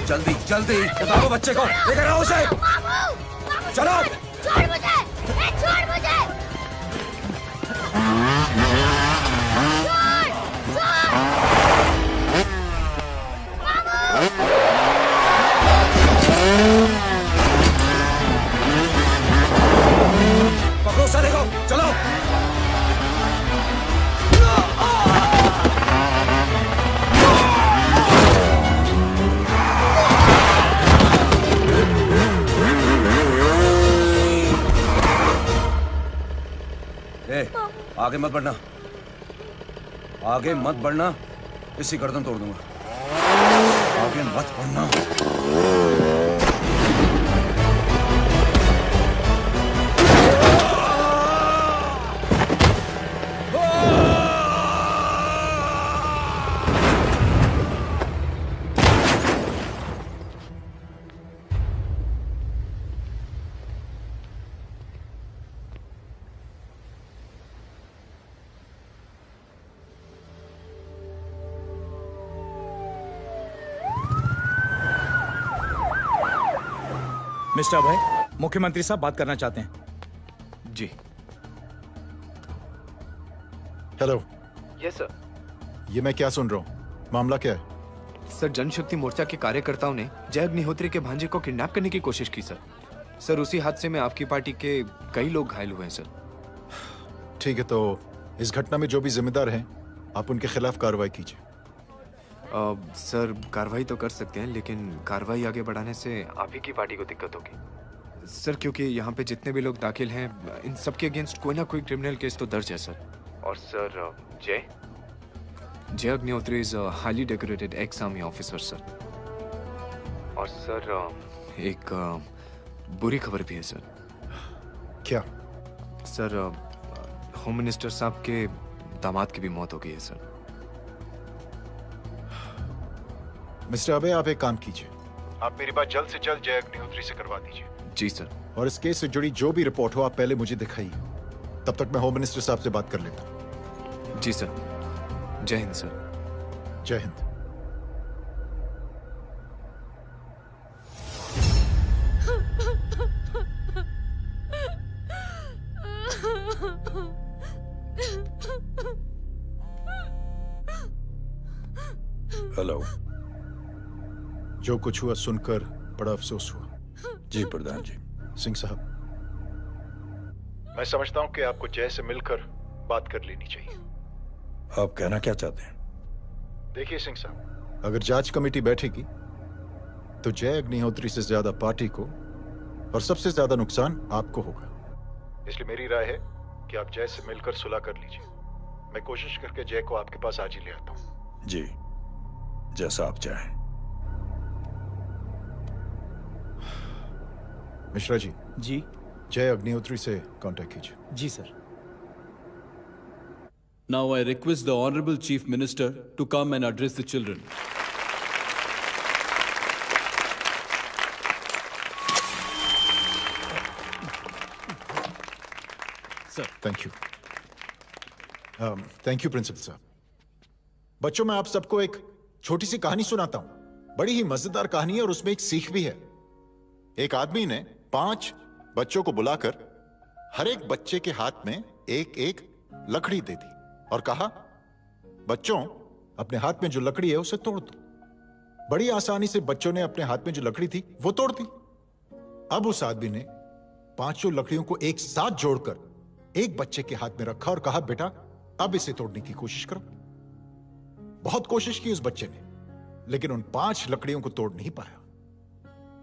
जल्दी जल्दी बताओ बच्चे को, लेकर आओ उसे। चलो। छोड़ मुझे, छोड़ मुझे। पकड़ो साले को, चलो। आगे मत बढ़ना, आगे मत बढ़ना, इसी गर्दन तोड़ दूंगा। आगे मत बढ़ना। मिस्टर अभय, मुख्यमंत्री साहब बात करना चाहते हैं। जी। हेलो। Yes sir. ये मैं क्या सुन रहा हूँ? मामला क्या है? सर, जनशक्ति मोर्चा के कार्यकर्ताओं ने जय अग्निहोत्री के भांजे को किडनैप करने की कोशिश की सर। सर, उसी हादसे में आपकी पार्टी के कई लोग घायल हुए हैं सर। ठीक है, तो इस घटना में जो भी जिम्मेदार हैं, आप उनके खिलाफ कार्रवाई कीजिए। सर, कार्रवाई तो कर सकते हैं, लेकिन कार्रवाई आगे बढ़ाने से आप ही की पार्टी को दिक्कत होगी सर, क्योंकि यहाँ पे जितने भी लोग दाखिल हैं, इन सबके अगेंस्ट कोई ना कोई क्रिमिनल केस तो दर्ज है सर। और सर, जय Agnihotri is highly decorated ex army officer sir. और सर, एक बुरी खबर भी है सर। क्या? सर, होम मिनिस्टर साहब के दामाद की भी मौत हो गई है सर। मिस्टर अबे, आप एक काम कीजिए, आप मेरी बात जल्द से जल्द जय अग्निहोत्री से करवा दीजिए। जी सर। और इस केस से जुड़ी जो भी रिपोर्ट हो, आप पहले मुझे दिखाइए। तब तक मैं होम मिनिस्टर साहब से बात कर लेता हूँ। जी सर। जय हिंद सर। जय हिंद। हेलो। जो कुछ हुआ सुनकर बड़ा अफसोस हुआ। जी प्रधान जी। सिंह साहब, मैं समझता हूं कि आपको जय से मिलकर बात कर लेनी चाहिए। आप कहना क्या चाहते हैं? देखिए सिंह साहब, अगर जांच कमेटी बैठेगी तो जय अग्निहोत्री से ज्यादा पार्टी को और सबसे ज्यादा नुकसान आपको होगा। इसलिए मेरी राय है कि आप जय से मिलकर सुलह कर लीजिए। मैं कोशिश करके जय को आपके पास आज ही ले आता हूं। जी, जैसा आप चाहें। मिश्रा जी। जी। जय अग्निहोत्री से कांटेक्ट कीजिए। जी sir. Now I request the Honorable Chief Minister to come and address the children. Sir, thank you. Thank you principal साहब। बच्चों, मैं आप सबको एक छोटी सी कहानी सुनाता हूं। बड़ी ही मजेदार कहानी है और उसमें एक सीख भी है। एक आदमी ने 5 बच्चों को बुलाकर हर एक बच्चे के हाथ में एक एक लकड़ी दे दी और कहा, बच्चों, अपने हाथ में जो लकड़ी है उसे तोड़ दो। बड़ी आसानी से बच्चों ने अपने हाथ में जो लकड़ी थी वो तोड़ दी। अब उस आदमी ने 5 लकड़ियों को एक साथ जोड़कर एक बच्चे के हाथ में रखा और कहा, बेटा, अब इसे तोड़ने की कोशिश करो। बहुत कोशिश की उस बच्चे ने, लेकिन उन 5 लकड़ियों को तोड़ नहीं पाया।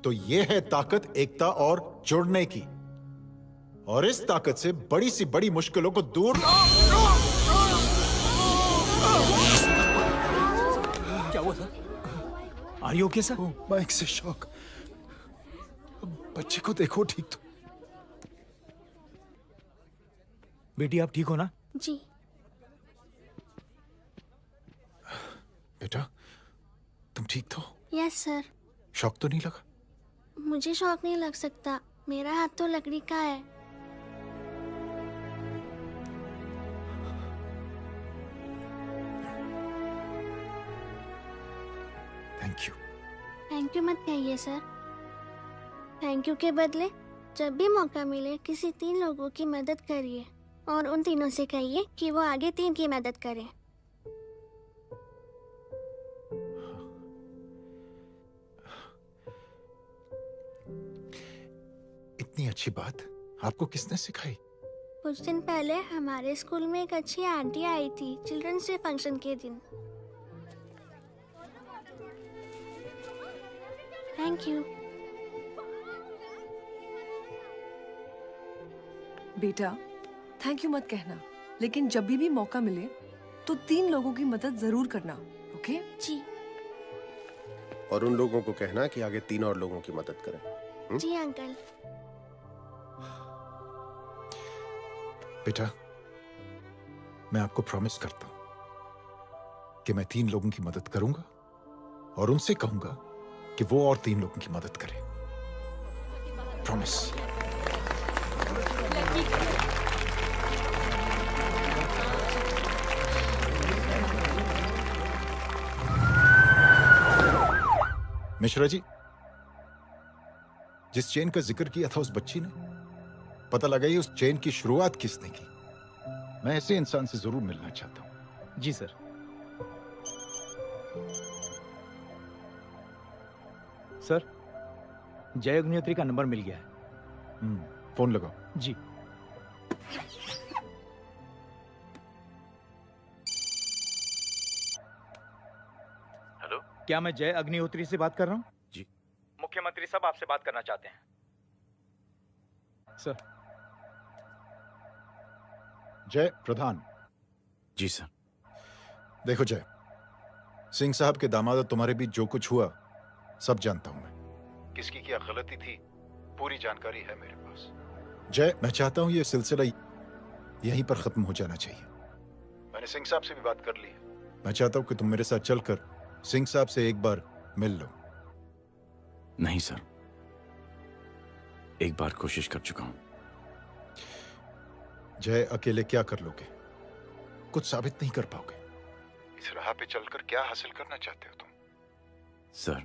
तो यह है ताकत एकता और जुड़ने की। और इस ताकत से बड़ी सी बड़ी मुश्किलों को दूर। क्या हुआ sir? Are you okay sir? Mike से शॉक। बच्चे को देखो ठीक तो। बेटी, आप ठीक हो ना? जी। बेटा, तुम ठीक तो? Yes sir. शॉक तो नहीं लगा? मुझे शौक नहीं लग सकता, मेरा हाथ तो लकड़ी का है। Thank you. थैंक यू मत कहिए सर। थैंक यू के बदले जब भी मौका मिले किसी 3 लोगों की मदद करिए और उन तीनों से कहिए कि वो आगे 3 की मदद करें। इतनी अच्छी बात आपको किसने सिखाई? कुछ दिन पहले हमारे स्कूल में एक अच्छी आंटी आई थी चिल्ड्रंस डे फंक्शन के दिन। Thank you. बेटा, थैंक यू मत कहना, लेकिन जब भी मौका मिले तो 3 लोगों की मदद जरूर करना, ओके? जी। और उन लोगों को कहना कि आगे 3 और लोगों की मदद करें। जी अंकल। बेटा, मैं आपको प्रॉमिस करता हूं कि मैं 3 लोगों की मदद करूंगा और उनसे कहूंगा कि वो और 3 लोगों की मदद करें। प्रॉमिस। मिश्रा जी, जिस चेन का जिक्र किया था उस बच्ची ने, पता लगा ही उस चेन की शुरुआत किसने की। मैं ऐसे इंसान से जरूर मिलना चाहता हूं। जी सर। सर, जय अग्निहोत्री का नंबर मिल गया है। फोन लगाओ। जी। हेलो, क्या मैं जय अग्निहोत्री से बात कर रहा हूँ? जी। मुख्यमंत्री साहब आपसे बात करना चाहते हैं। सर। जय प्रधान। जी सर। देखो जय, सिंह साहब के दामाद तुम्हारे बीच जो कुछ हुआ सब जानता हूं मैं। किसकी क्या गलती थी पूरी जानकारी है मेरे पास। जय, मैं चाहता हूं ये सिलसिला यहीं पर खत्म हो जाना चाहिए। मैंने सिंह साहब से भी बात कर ली है। मैं चाहता हूं कि तुम मेरे साथ चलकर सिंह साहब से एक बार मिल लो। नहीं सर, एक बार कोशिश कर चुका हूं। जय, अकेले क्या कर लोगे? कुछ साबित नहीं कर पाओगे। इस राह पे चलकर क्या हासिल करना चाहते हो तुम? सर,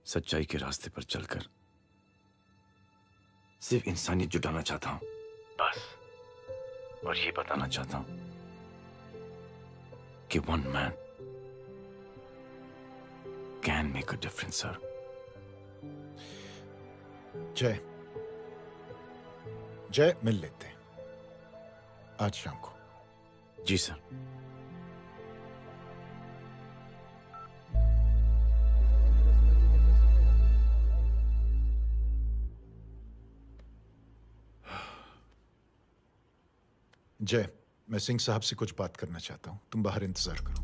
सच्चाई के रास्ते पर चलकर सिर्फ इंसानियत जुटाना चाहता हूं, बस। और ये बताना चाहता हूं कि one man can make a difference sir. जय, जय, मिल लेते हैं आज शाम को। जी सर। जय, मैं सिंह साहब से कुछ बात करना चाहता हूं, तुम बाहर इंतजार करो।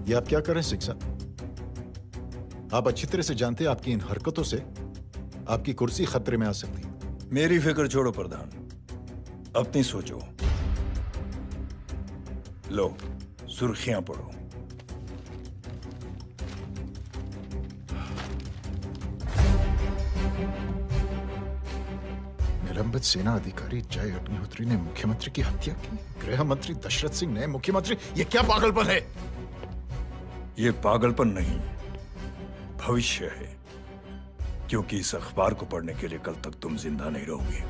ये आप क्या कर रहे हैं सिंह साहब? आप अच्छी तरह से जानते हैं आपकी इन हरकतों से आपकी कुर्सी खतरे में आ सकती है। मेरी फिक्र छोड़ो प्रधान, अपनी सोचो। लो, सुर्खियां पढ़ो। निलंबित सेना अधिकारी जय अग्निहोत्री ने मुख्यमंत्री की हत्या की। गृह मंत्री दशरथ सिंह ने मुख्यमंत्री, ये क्या पागलपन है? ये पागलपन नहीं, भविष्य है, क्योंकि इस अखबार को पढ़ने के लिए कल तक तुम जिंदा नहीं रहोगे।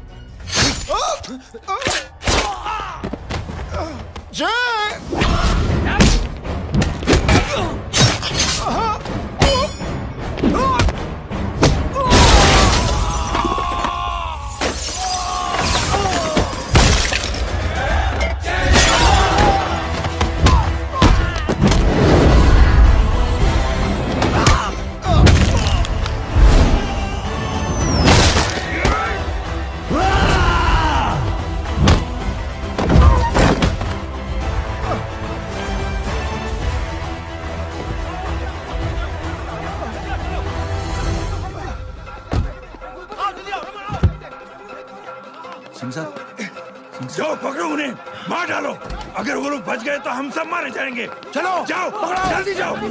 जाओ पकड़ो उन्हें, मार डालो। अगर वो लोग बच गए तो हम सब मारे जाएंगे। चलो जाओ, पकड़ो, जल्दी जाओ। चलो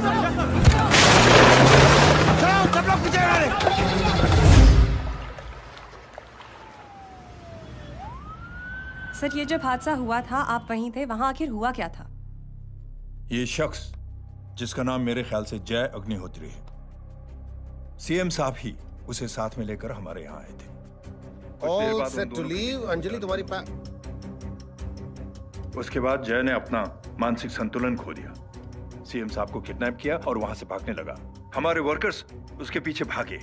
सब लोग पीछे आ रहे। सर, ये जब हादसा हुआ था आप वहीं थे, वहां आखिर हुआ क्या था? ये शख्स जिसका नाम मेरे ख्याल से जय अग्निहोत्री है, सीएम साहब ही उसे साथ में लेकर हमारे यहाँ आए थे। All set to leave, Anjali तुम्हारी उसके बाद जय ने अपना मानसिक संतुलन खो दिया, सीएम साहब को किडनैप किया और वहां से भागने लगा। हमारे वर्कर्स उसके पीछे भागे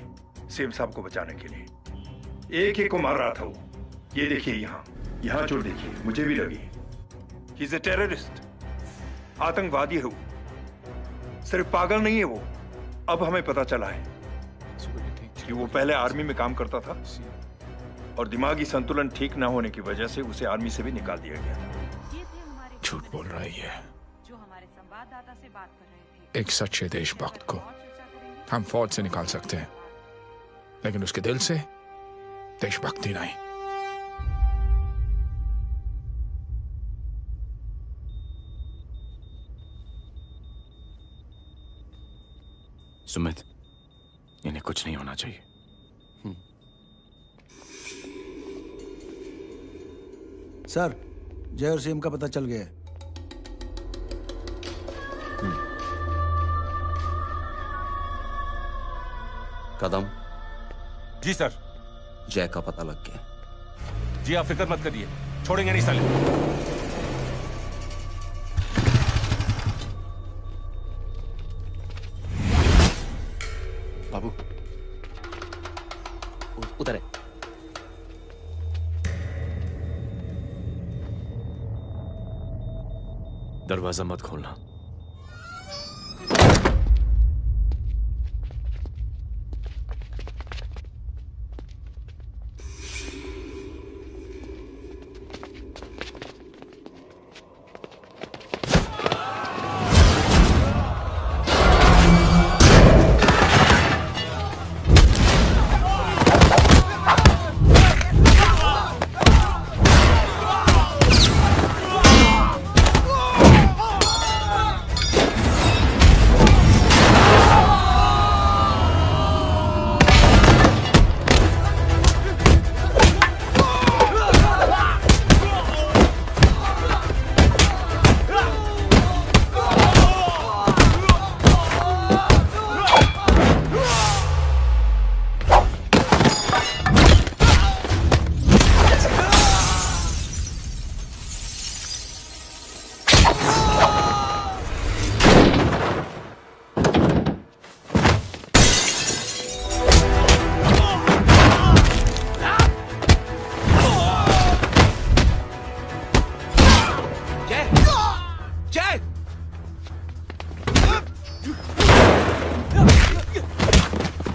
सीएम साहब को बचाने के लिए। एक एक को मार रहा था वो। ये देखिए यहाँ चोट देखिए, मुझे भी लगी। ही इज ए टेररिस्ट, आतंकवादी है वो, सिर्फ पागल नहीं है वो। अब हमें पता चला है कि वो पहले आर्मी में काम करता था और दिमागी संतुलन ठीक ना होने की वजह से उसे आर्मी से भी निकाल दिया गया। झूठ बोल रही है। जो हमारे संवाददाता से बात कर रहे थे। एक सच्चे देशभक्त को हम फौज से निकाल सकते हैं, लेकिन उसके दिल से देशभक्ति नहीं। सुमित, इन्हें कुछ नहीं होना चाहिए। सर, जय और सीएम का पता चल गया है। कदम। जी सर। जय का पता लग गया। जी आप फिक्र मत करिए, छोड़ेंगे नहीं साले। बाबू उधर है। दरवाजा मत खोलना।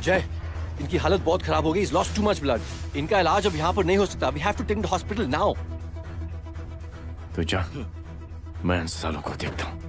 जय, इनकी हालत बहुत खराब हो गई। He's lost too much blood. इनका इलाज अब यहाँ पर नहीं हो सकता। We have to take him to hospital now. तो जा, मैं इन सालों को देखता हूँ।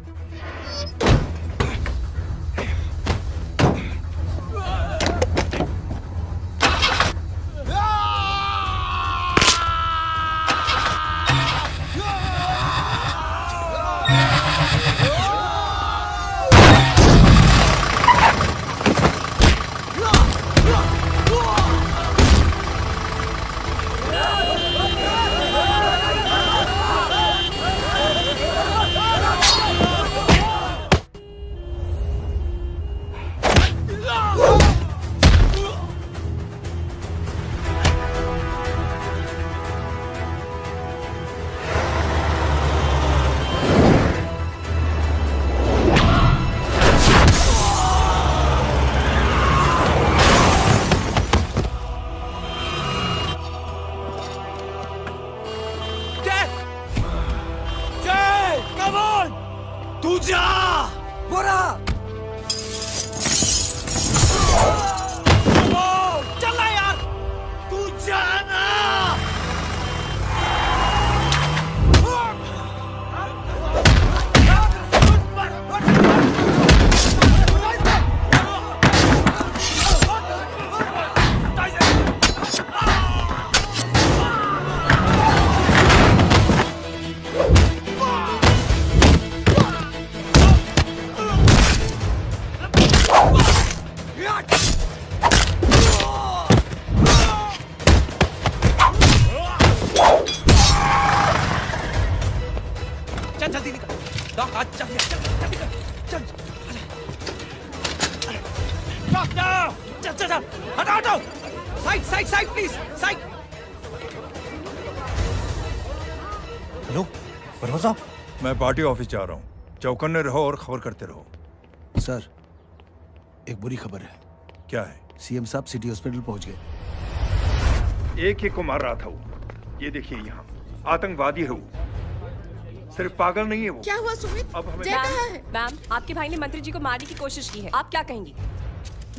मैं पार्टी ऑफिस जा रहा हूँ। चौकन्ने रहो और खबर करते रहो। सर, एक बुरी खबर है। क्या है? सीएम साहब सिटी हॉस्पिटल पहुंच गए। एक को मार रहा था वो। ये देखिए यहाँ आतंकवादी है वो। सिर्फ पागल नहीं है वो। क्या हुआ सुमित? अब हमें मैम, आपके भाई ने मंत्री जी को मारने की कोशिश की है। आप क्या कहेंगी?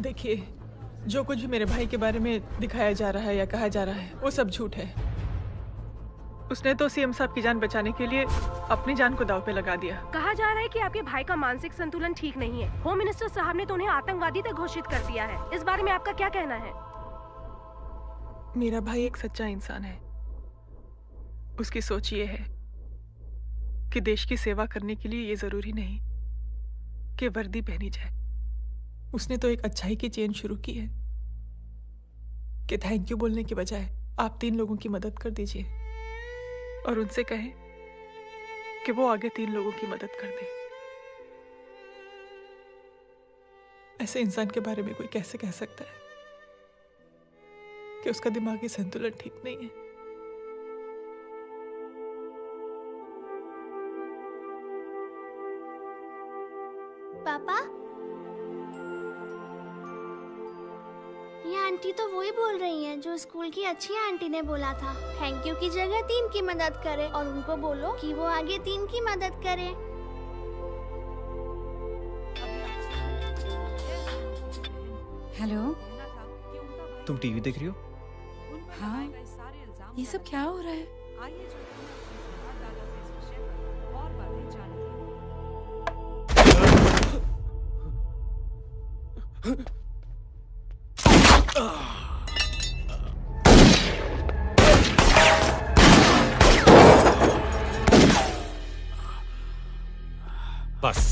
देखिए, जो कुछ भी मेरे भाई के बारे में दिखाया जा रहा है या कहा जा रहा है वो सब झूठ है। उसने तो सीएम साहब की जान बचाने के लिए अपनी जान को दांव पे लगा दिया। कहा जा रहा है कि आपके भाई का मानसिक संतुलन ठीक नहीं है। होम मिनिस्टर साहब ने तो उन्हें आतंकवादी तक घोषित कर दिया है। इस बारे में आपका क्या कहना है? मेरा भाई एक सच्चा इंसान है। उसकी सोच ये है कि देश की सेवा करने के लिए ये जरूरी नहीं कि वर्दी पहनी जाए। उसने तो एक अच्छाई की चेन शुरू की है कि थैंक यू बोलने के बजाय आप 3 लोगों की मदद कर दीजिए। और उनसे कहें कि वो आगे 3 लोगों की मदद कर दे। ऐसे इंसान के बारे में कोई कैसे कह सकता है कि उसका दिमागी संतुलन ठीक नहीं है? पापा, ये आंटी तो वही बोल रही हैं जो स्कूल की अच्छी आंटी ने बोला था, थैंक यू की जगह 3 की मदद करे, और उनको बोलो कि वो आगे 3 की मदद करे। हेलो, तुम टीवी देख रही हो? हाँ, ये सब क्या हो रहा है? बस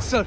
सर,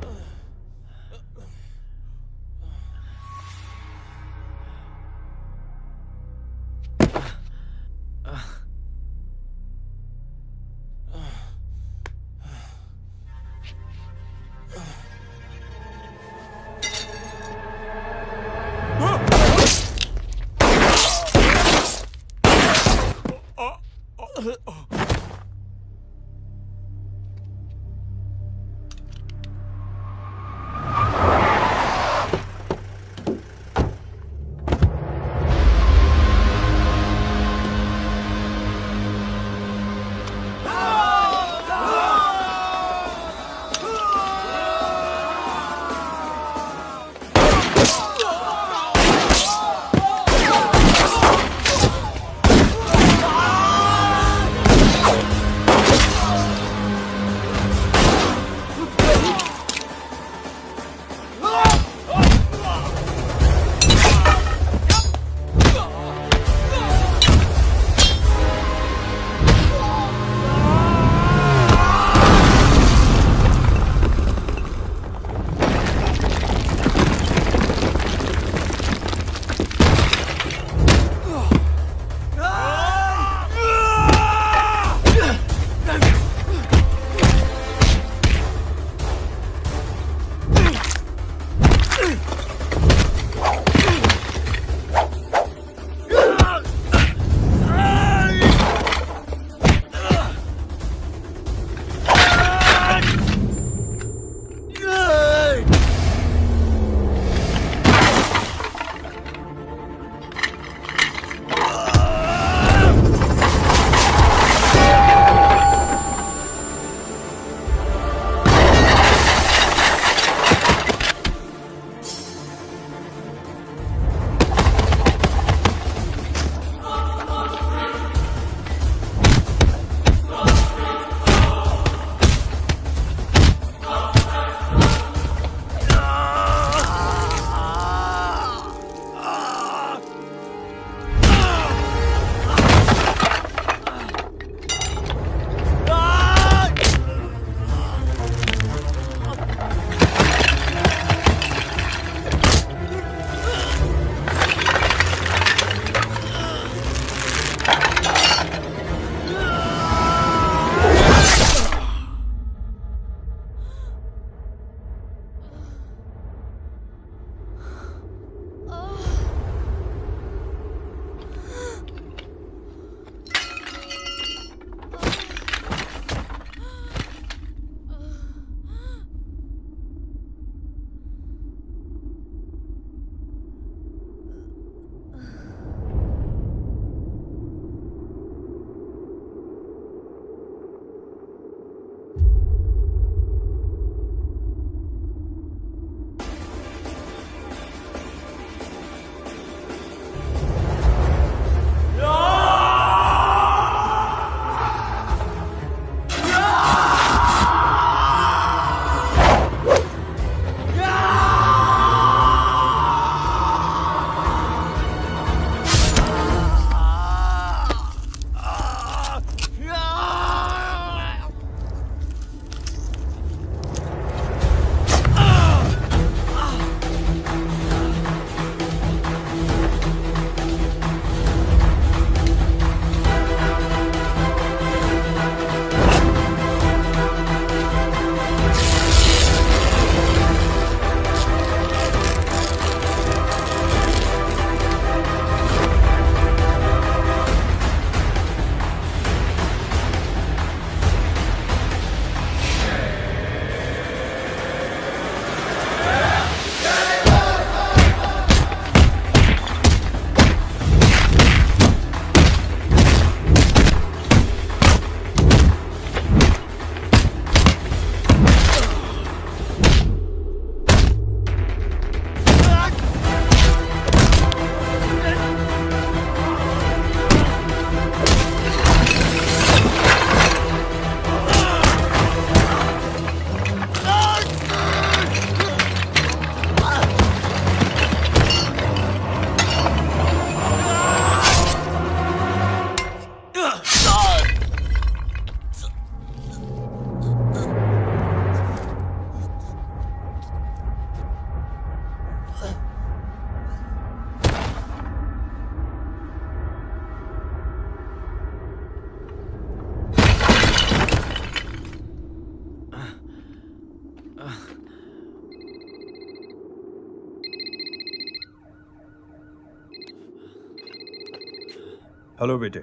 हेलो बेटे।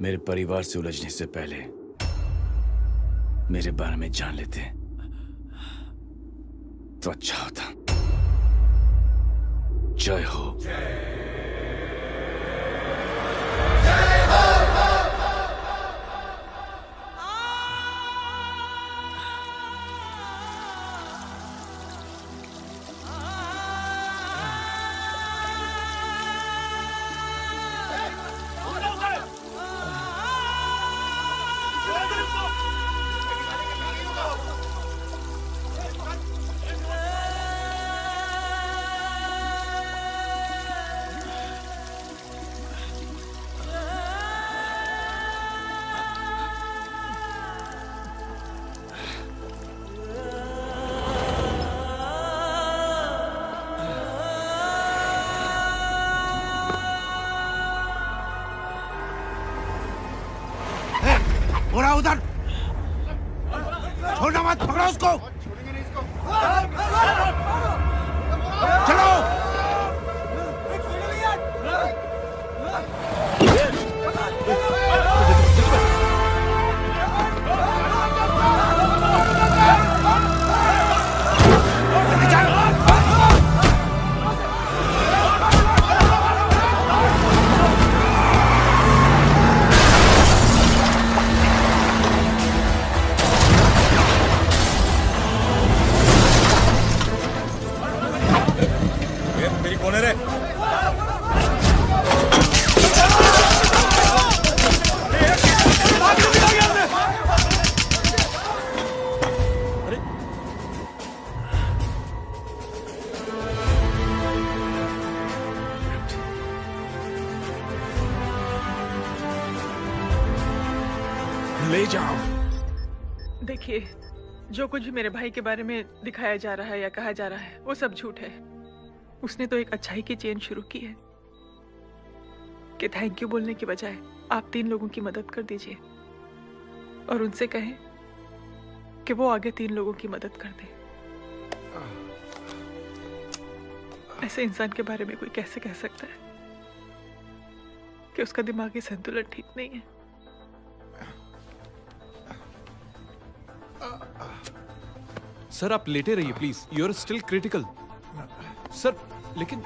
मेरे परिवार से उलझने से पहले मेरे बारे में जान लेते तो अच्छा होता। जय हो। बोरा उधर, छोड़ना मत, पकड़ो उसको। चलो। ले जाओ। देखिए, जो कुछ भी मेरे भाई के बारे में दिखाया जा रहा है या कहा जा रहा है वो सब झूठ है। उसने तो एक अच्छाई की चेन शुरू की है कि थैंक यू बोलने के बजाय आप 3 लोगों की मदद कर दीजिए और उनसे कहें कि वो आगे 3 लोगों की मदद कर दे। ऐसे इंसान के बारे में कोई कैसे कह सकता है कि उसका दिमागी संतुलन ठीक नहीं है? सर आप लेटे रहिए please, you are still critical. Sir लेकिन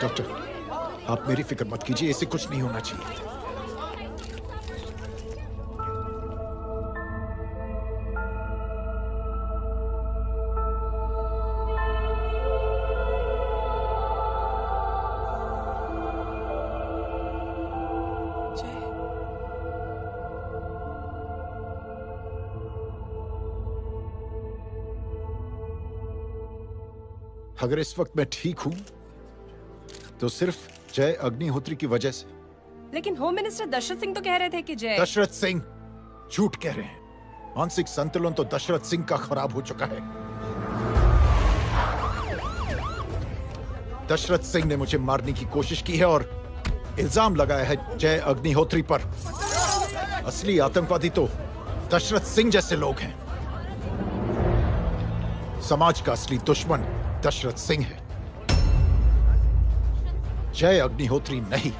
डॉक्टर, आप मेरी फिक्र मत कीजिए, इसे कुछ नहीं होना चाहिए। अगर इस वक्त मैं ठीक हूं तो सिर्फ जय अग्निहोत्री की वजह से। लेकिन होम मिनिस्टर दशरथ सिंह तो कह रहे थे कि जय। दशरथ सिंह झूठ कह रहे हैं। मानसिक संतुलन तो दशरथ सिंह का खराब हो चुका है। दशरथ सिंह ने मुझे मारने की कोशिश की है और इल्जाम लगाया है जय अग्निहोत्री पर। असली आतंकवादी तो दशरथ सिंह जैसे लोग हैं। समाज का असली दुश्मन दशरथ सिंह है, जय अग्निहोत्री नहीं।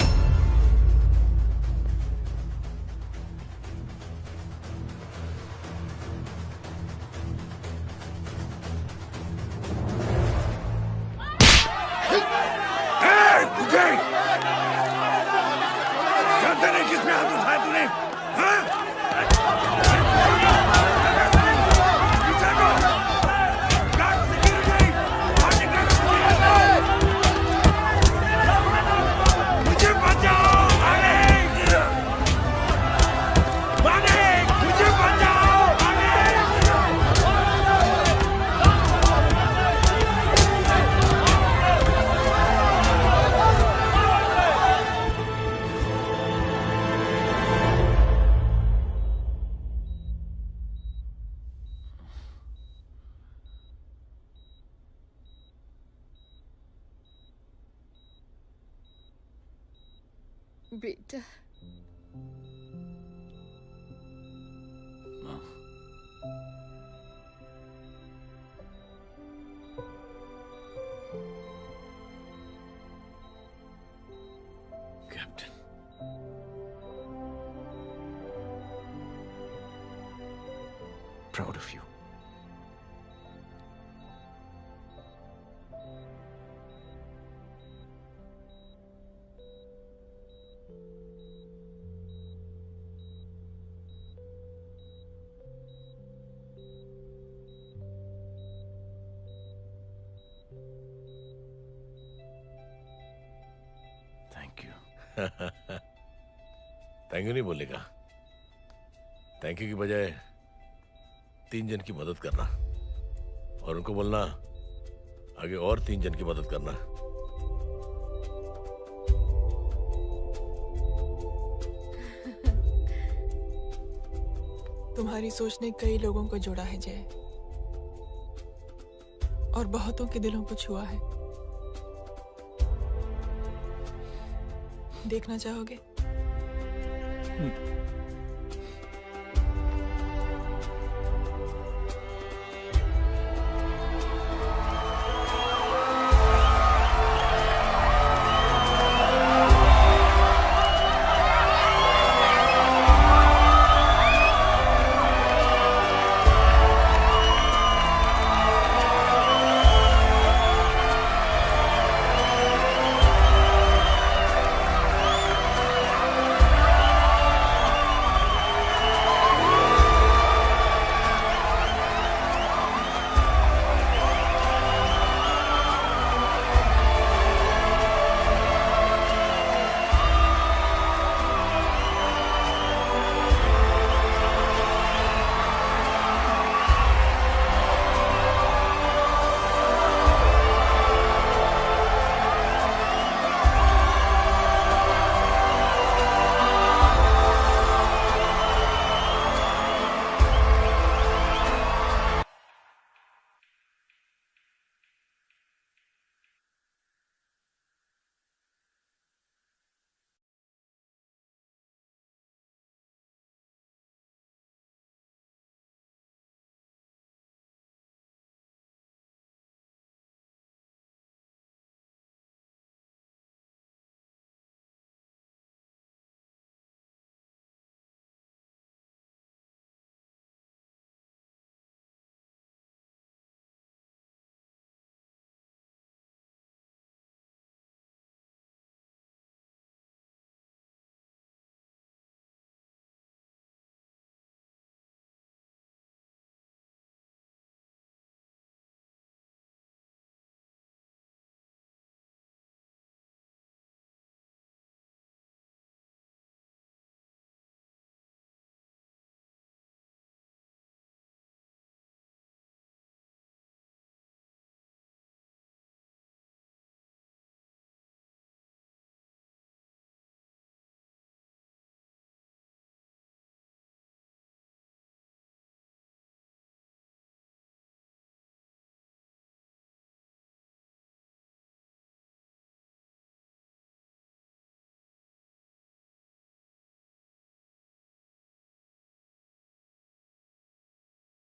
जानते नहीं किस पे हाथ उठाया तूने? मुझे बेटा captain, proud of you. Thank you. Thank you नहीं बोलेगा। थैंक यू की बजाय 3 जन की मदद करना और उनको बोलना आगे और 3 जन की मदद करना। तुम्हारी सोच ने कई लोगों को जोड़ा है जय, और बहुतों के दिलों को छुआ है। देखना चाहोगे?